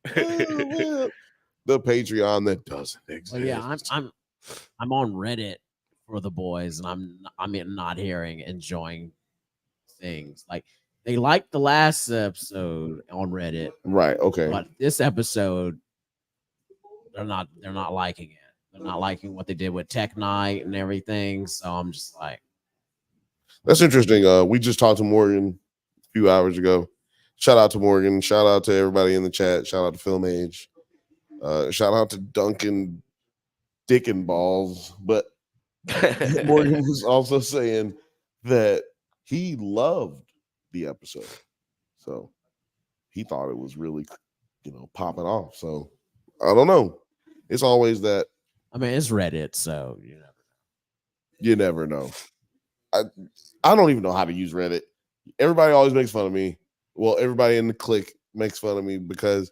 the Patreon that doesn't exist. Well, yeah, I'm on Reddit for The Boys, and I'm not hearing enjoying things like they liked the last episode on Reddit, Right. Okay. but this episode they're not liking it. They're not liking what they did with Tech Night and everything. So I'm just like, That's interesting. We just talked to Morgan a few hours ago. Shout out to Morgan. Shout out to everybody in the chat. Shout out to Film Age. Shout out to Duncan Dick and Balls. But Morgan was also saying that he loved the episode. So he thought it was really, popping off. So I don't know. It's always that. I mean, it's Reddit, so you never know. I don't even know how to use Reddit. Everybody always makes fun of me. Well, everybody in the clique makes fun of me because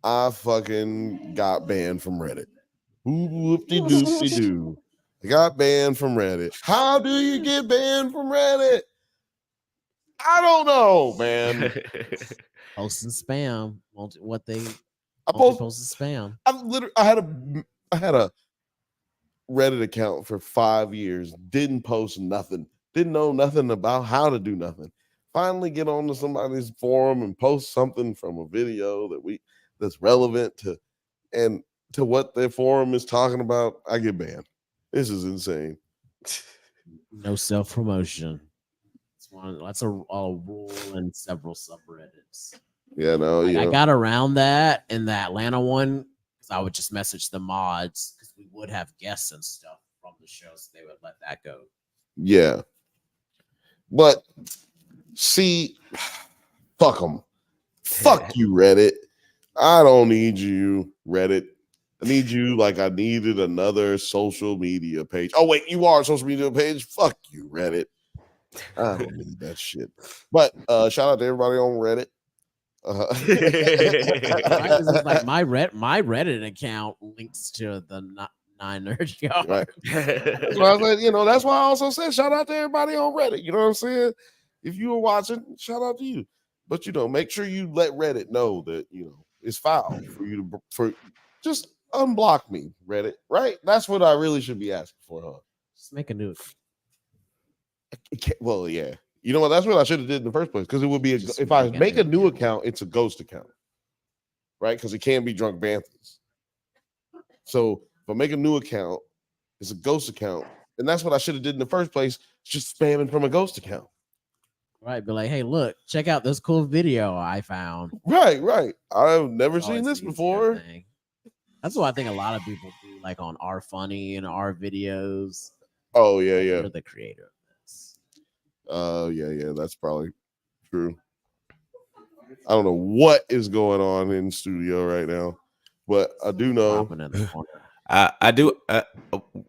I fucking got banned from Reddit. Whoop-de-doop-de-doo. I got banned from Reddit. How do you get banned from Reddit? I don't know, man. posting spam. What they I posted spam. I had a Reddit account for 5 years. Didn't post nothing. Didn't know nothing about how to do nothing. Finally get onto somebody's forum and post something from a video that's relevant to what their forum is talking about. I get banned. This is insane. No self-promotion. That's a rule in several subreddits. Yeah, no, I got around that in the Atlanta one because I would just message the mods because we would have guests and stuff from the show, so they would let that go. Yeah. But see, fuck them. Fuck you, Reddit. I don't need you, Reddit. I need you like I needed another social media page. Oh, wait, you are a social media page? Fuck you, Reddit. I don't need that shit. But shout out to everybody on Reddit. Like my Reddit account links to the Nine Nerd Yard. Right. That's why I said, that's why I also said shout out to everybody on Reddit. You know what I'm saying? If you were watching, shout out to you. But make sure you let Reddit know that it's foul for you to just unblock me, Reddit. Right? That's what I really should be asking for, huh? Just make a new. Well, yeah. You know what? That's what I should have did in the first place because it would be if I make a new account, it's a ghost account, right? Because it can't be Drunk Banthas. So if I make a new account, it's a ghost account, and that's what I should have did in the first place. Just spamming from a ghost account. Right, be like, hey, look, check out this cool video I found. Right. I've never seen this before. That's what I think a lot of people do, like on our funny and our videos. Oh yeah. You're the creator of this. Yeah, that's probably true. I don't know what is going on in studio right now, but I do know. I do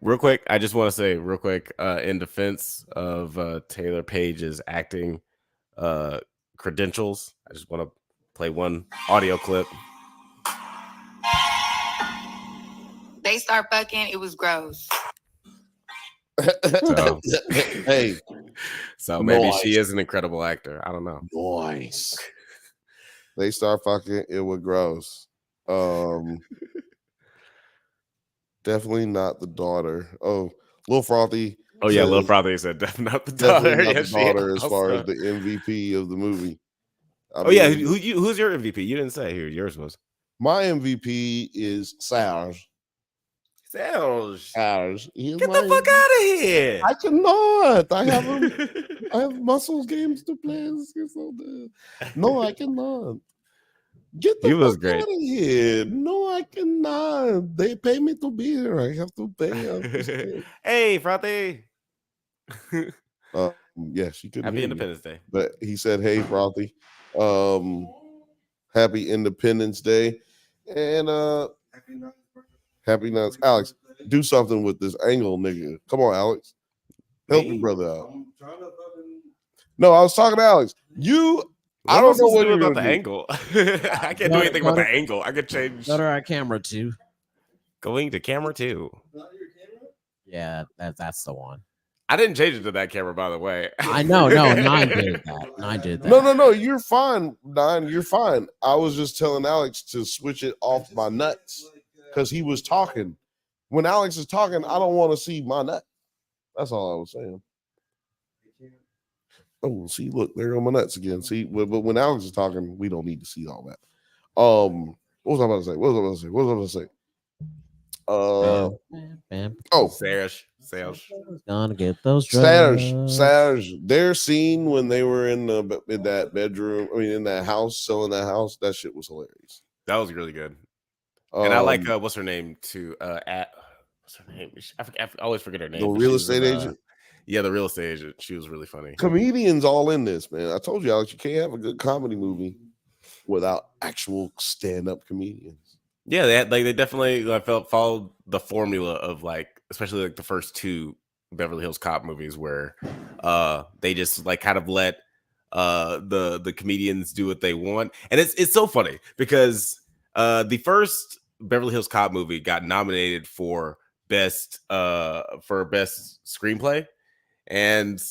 real quick. I just want to say real quick in defense of Taylor Page's acting credentials. I just want to play one audio clip. They start fucking. It was gross. So, hey, so maybe she is an incredible actor. I don't know. Nice. They start fucking. It was gross. Definitely not the daughter. Oh, Lil Frothy. Oh yeah, Lil says Frothy said definitely not the definitely daughter. not Yeah, the she daughter as far as also. the MVP of the movie. I Oh yeah, mean, who's your MVP? You didn't say who yours was. my MVP is Serge. Serge. Serge. He is Get my the fuck out of here. I cannot. I have muscle games to play. No, I cannot. Get He the was fuck great. out of here. No, I cannot. They pay me to be here. I have to pay. Hey, Frothy. Yeah, she couldn't Happy hear Independence Day. but he said, "Hey, Frothy, happy Independence Day, and happy nuts, Alex. Do something with this angle, nigga. Come on, Alex, help your brother out." No, I was talking to Alex. I don't know what you're you're about the gonna do. angle. I can't do anything about the angle. I could change. Go to our camera too. Going to camera 2. Yeah, that's the one. I didn't change it to that camera, by the way. I know. No, 9 did that. 9 did that. No. You're fine, Don. You're fine. I was just telling Alex to switch it off my nuts because he was talking. When Alex is talking, I don't want to see my nut. That's all I was saying. Oh, see, look, there go my nuts again. See, but when Alex is talking, we don't need to see all that. What was I about to say? Oh, Serge. Gonna get those drugs. Serge, their scene when they were in that bedroom, in that house, selling that house, that shit was hilarious. That was really good. And I like what's her name too? What's her name? I always forget her name. The real estate agent. Yeah, the real estate agent. She was really funny. Comedians all in this, man. I told you, Alex, you can't have a good comedy movie without actual stand-up comedians. Yeah, they definitely followed the formula of especially like the first 2 Beverly Hills Cop movies where they just kind of let the comedians do what they want. And it's so funny because the first Beverly Hills Cop movie got nominated for best screenplay, and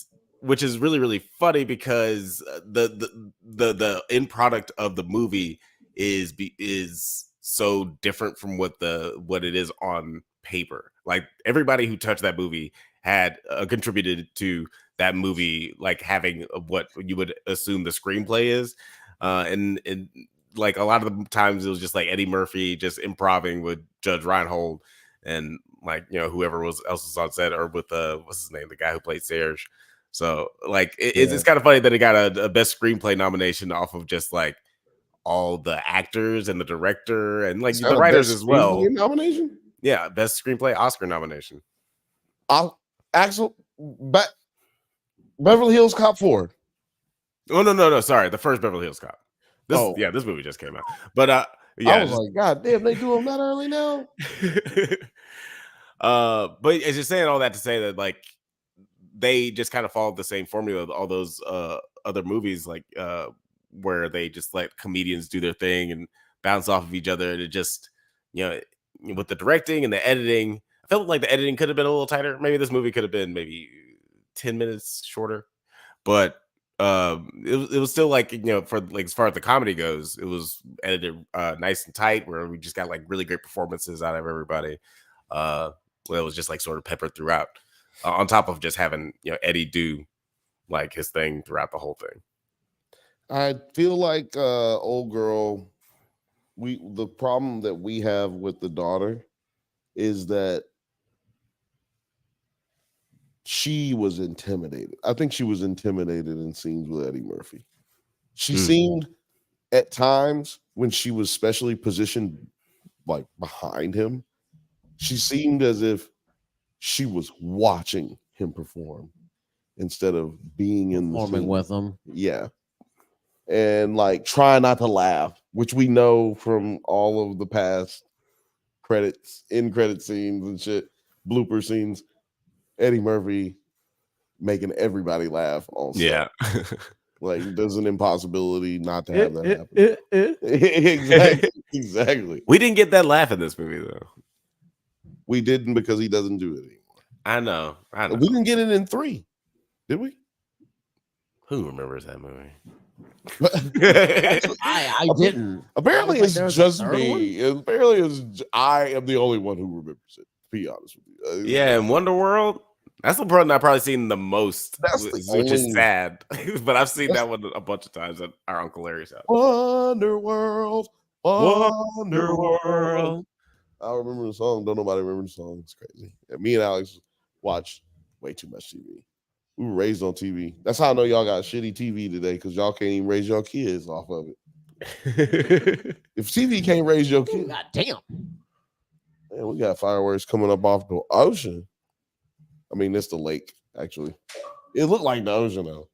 which is really, really funny because the end product of the movie is so different from what it is on paper. Like everybody who touched that movie had contributed to that movie, having what you would assume the screenplay is, and like a lot of the times it was just Eddie Murphy just improvising with Judge Reinhold and whoever else was on set, or with what's his name, the guy who played Serge. So it's kind of funny that it got a best screenplay nomination off of just all the actors and the director and the writers as well. Nomination? Yeah, best screenplay Oscar nomination. Beverly Hills Cop 4. Oh no, sorry, the first Beverly Hills Cop. This movie just came out, but yeah, I was like, God damn, they do them that early now. But as you're saying all that to say that they just kind of followed the same formula of all those other movies, where they just let comedians do their thing and bounce off of each other, and it just with the directing and the editing, I felt like the editing could have been a little tighter. Maybe this movie could have been maybe 10 minutes shorter, but it was still for as far as the comedy goes, it was edited nice and tight, where we just got really great performances out of everybody. It was just sort of peppered throughout, on top of just having Eddie do his thing throughout the whole thing. I feel like old girl, the problem that we have with the daughter is that she was intimidated. I think she was intimidated in scenes with Eddie Murphy. She seemed at times, when she was specially positioned behind him, she seemed as if she was watching him perform instead of being in the Performing scene with him. Yeah. And try not to laugh, which we know from all of the past end credit scenes and shit, blooper scenes. Eddie Murphy making everybody laugh on set. Yeah. There's an impossibility not to have that happen. Exactly. We didn't get that laugh in this movie though. We didn't, because he doesn't do it anymore. I know. We didn't get it in 3, did we? Who remembers that movie? I didn't. Apparently, it's just me. Apparently, I am the only one who remembers it. be honest with you. Yeah, in Wonder World, that's the one I've probably seen the most, That's the which is only- sad. But I've seen that one a bunch of times at our Uncle Larry's house. Wonder World. Wonder World. I remember the song. Don't nobody remember the song. It's crazy. And me and Alex watch way too much TV. We were raised on TV. That's how I know y'all got shitty TV today, because y'all can't even raise your kids off of it. If TV can't raise your kids, God damn. man, we got fireworks coming up off the ocean. I mean, it's the lake, actually. It looked like the ocean, though.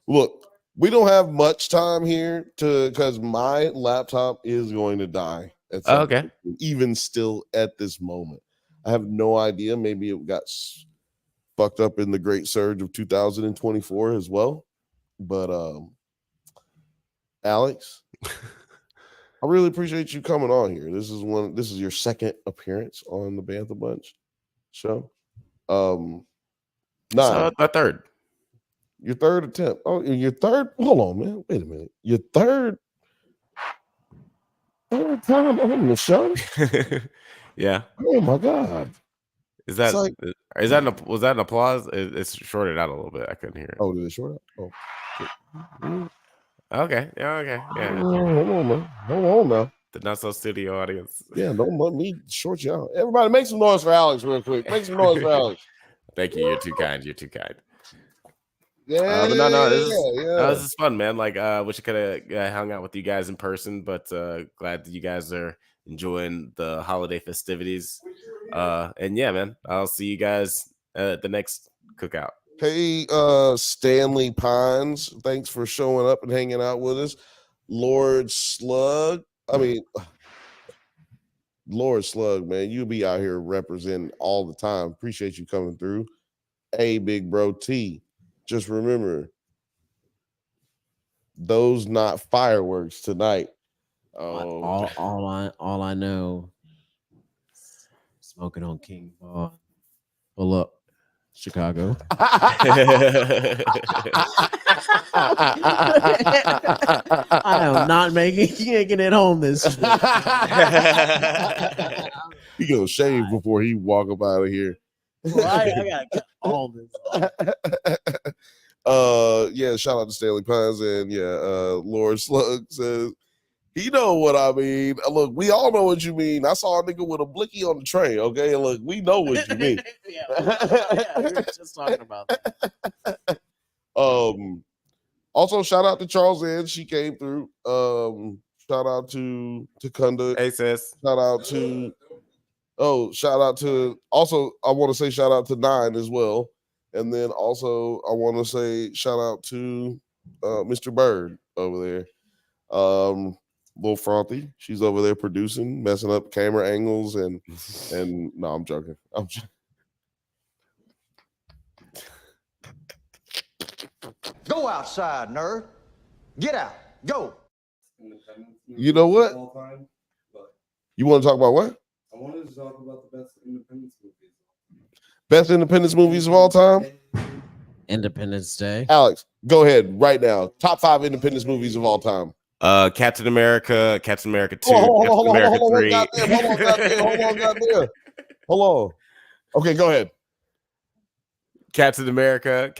Look, we don't have much time here because my laptop is going to die at some Okay. point, even still at this moment. I have no idea. Maybe it got fucked up in the great surge of 2024 as well. But Alex, I really appreciate you coming on here. This is your second appearance on the Bantha Bunch show. So a third. Your third attempt. Oh, your third. Hold on, man. Wait a minute. Your third time on the show. Yeah. Oh my god. Is that like- was that an applause? It's shorted out a little bit. I couldn't hear it. Oh, did it short up? Oh, Okay. Yeah. Okay. Yeah. hold on, man. Hold on now. The Not So Studio audience. Yeah, don't let me short you out. Everybody, make some noise for Alex real quick. Make some noise for Alex. Thank you. You're too kind. You're too kind. Yeah, But no, this yeah. is fun, man. Like, wish I could have hung out with you guys in person, but glad that you guys are enjoying the holiday festivities. And yeah, man, I'll see you guys at the next cookout. Hey, Stanley Pines, thanks for showing up and hanging out with us. Lord Slug, man, you be out here representing all the time. Appreciate you coming through. Hey, big bro T, just remember, those not fireworks tonight. Oh, All I know, smoking on King Von. Pull up, Chicago. I am not making it home this trip. He gonna shave before he walk up out of here. Well, I gotta get all this off. Yeah, shout out to Stanley Pines, and Lord Slug says, he know what I mean. Look, we all know what you mean. I saw a nigga with a blicky on the train, okay? Look, we know what you mean. Yeah, we were just talking about that. Also shout out to Charles Ann, she came through. Shout out to Kunda. Hey, sis. Shout out to also I want to say shout out to Nine as well. And then also I want to say shout out to Mr. Bird over there. Little Frothy, she's over there producing, messing up camera angles and no, I'm joking. Go outside, nerd. Get out. Go. You know what? You want to talk about what? I wanted to talk about the best independence movies. Best independence movies of all time? Independence Day. Alex, go ahead right now. Top 5 independence movies of all time. Captain America 2, Captain America 3. Hold on. Okay, go ahead. Captain America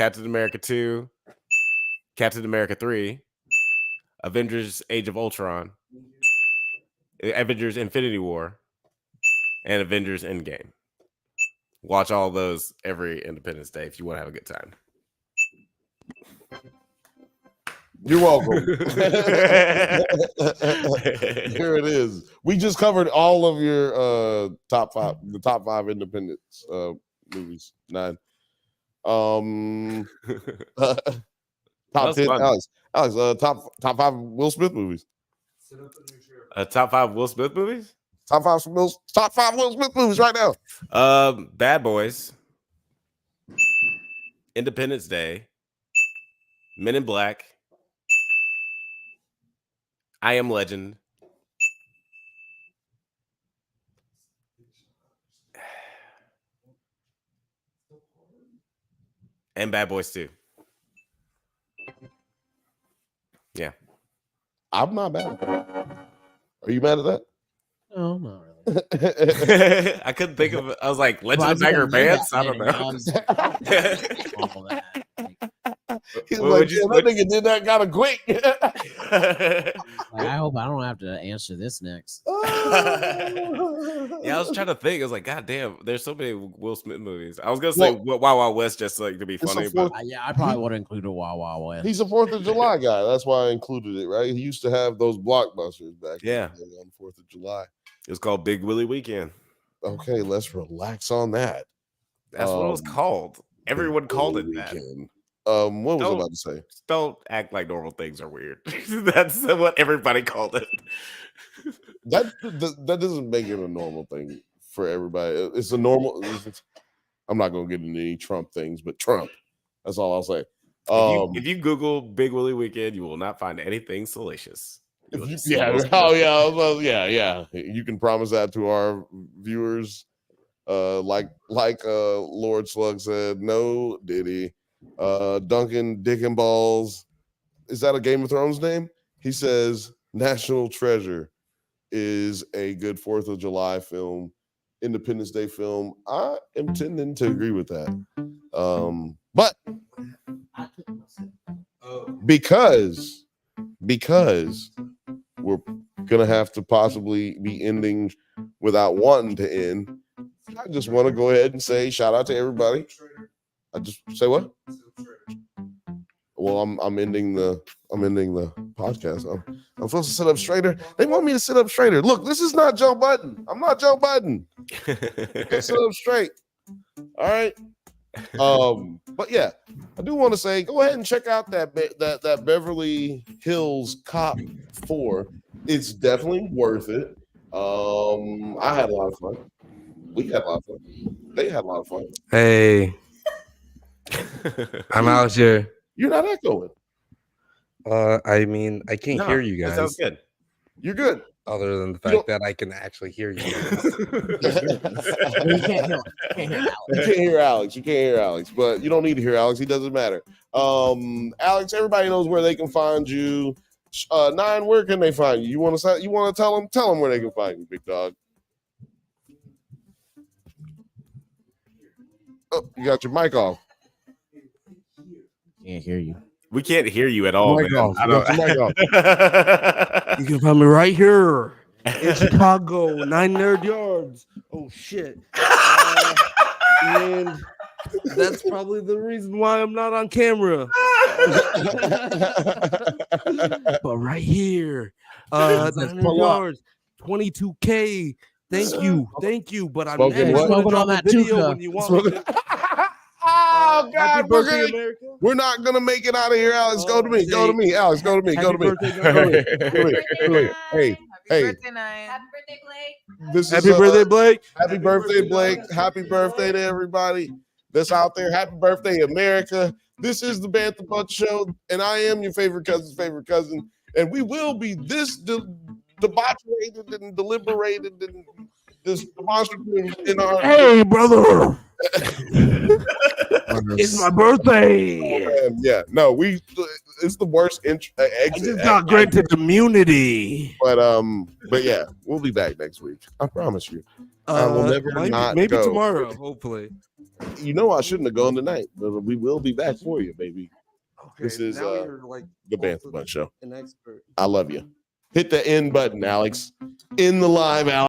2, Captain America 3, Avengers Age of Ultron, Avengers Infinity War, and Avengers Endgame. Watch all those every Independence Day if you want to have a good time. You're welcome. Here it is. We just covered all of your top 5 independence movies. 9. Top 10, fun. Alex, top 5 Will Smith movies. Top 5 Will Smith movies? Top 5 Will Smith movies right now. Bad Boys, Independence Day, Men in Black, I Am Legend, and Bad Boys 2. Yeah. I'm not mad at that. Are you mad at that? No, not really. I couldn't think of it. I was like, Legend of Bagger Pants? I don't know. He's What like, would you- yeah, that nigga did that kind of quick. I hope I don't have to answer this next. Yeah, I was trying to think. I was like, God damn, there's so many Will Smith movies. I was gonna say Wild Wild West just like to be It's a funny, fourth- but Yeah, I probably would have included Wild Wild West. He's a 4th of July guy. That's why I included it, right? He used to have those blockbusters back Yeah. in the day on 4th of July. it was called Big Willie Weekend. Okay, let's relax on that. That's what it was called. Everyone called it that. Weekend. What was I Don't- about to say? Don't act like normal things are weird. That's what everybody called it. That doesn't make it a normal thing for everybody. It's a normal. I'm not gonna get into any Trump things, but Trump. That's all I'll say. If you Google Big Willie Weekend, you will not find anything salacious. You will just see yeah, those- yeah. You can promise that to our viewers. Like Lord Slug said, no Diddy. Duncan Dick and Balls. Is that a Game of Thrones name? He says National Treasure is a good 4th of July film, Independence Day film. I am tending to agree with that. But because we're gonna have to possibly be ending without wanting to end, I just want to go ahead and say shout out to everybody. I just say what? Well, I'm ending the podcast. I'm supposed to sit up straighter. They want me to sit up straighter. Look, this is not Joe Budden. I'm not Joe Budden. Sit up straight. All right. But yeah, I do want to say go ahead and check out that Beverly Hills Cop 4. It's definitely worth it. I had a lot of fun. We had a lot of fun. They had a lot of fun. Hey, I'm out here. You're not echoing. I mean, I can't hear you That sounds guys. good. You're good. Other than the You fact that I can actually hear you guys. You can't hear Alex. You can't hear Alex. You can't hear Alex, but you don't need to hear Alex. He doesn't matter. Alex, everybody knows where they can find you. 9, where can they find you? You want to tell them? Tell them where they can find you, big dog. Oh, you got your mic off. Can't hear you. We can't hear you at all. Mic Man. off. I You got your mic off. don't... You can find me right here in Chicago, 9 nerd yards. Oh shit! And that's probably the reason why I'm not on camera. But right here, 9 nerd yards, 22K. Thank you. But I'm Smoking never what? gonna Smoking drop on a that video Tuca. when you want me to. Oh Happy God, birthday, America! we're not gonna make it out of here, Alex. Go to me, Alex. Go to me, Happy go to me. birthday, Go to me. America. Go to me. Go to me. Hey, hey. Birthday night. Happy birthday, Blake. This Happy is birthday, Blake! happy birthday, Blake. Happy birthday to everybody that's out there. Happy birthday, America. This is the Bantha Bunch Show, and I am your favorite cousin. And we will be this debaucherated and deliberated and this demonstrative in our. Hey, brother! It's my birthday. Yeah, no, it's the worst I exit. just got granted immunity. But yeah, we'll be back next week. I promise you. I will never not maybe go. tomorrow, hopefully. You know I shouldn't have gone tonight, but we will be back for you, baby. This is, now you're like The Bantha Bunch Show. an expert. I love you. Hit the end button, Alex. In the live, Alex.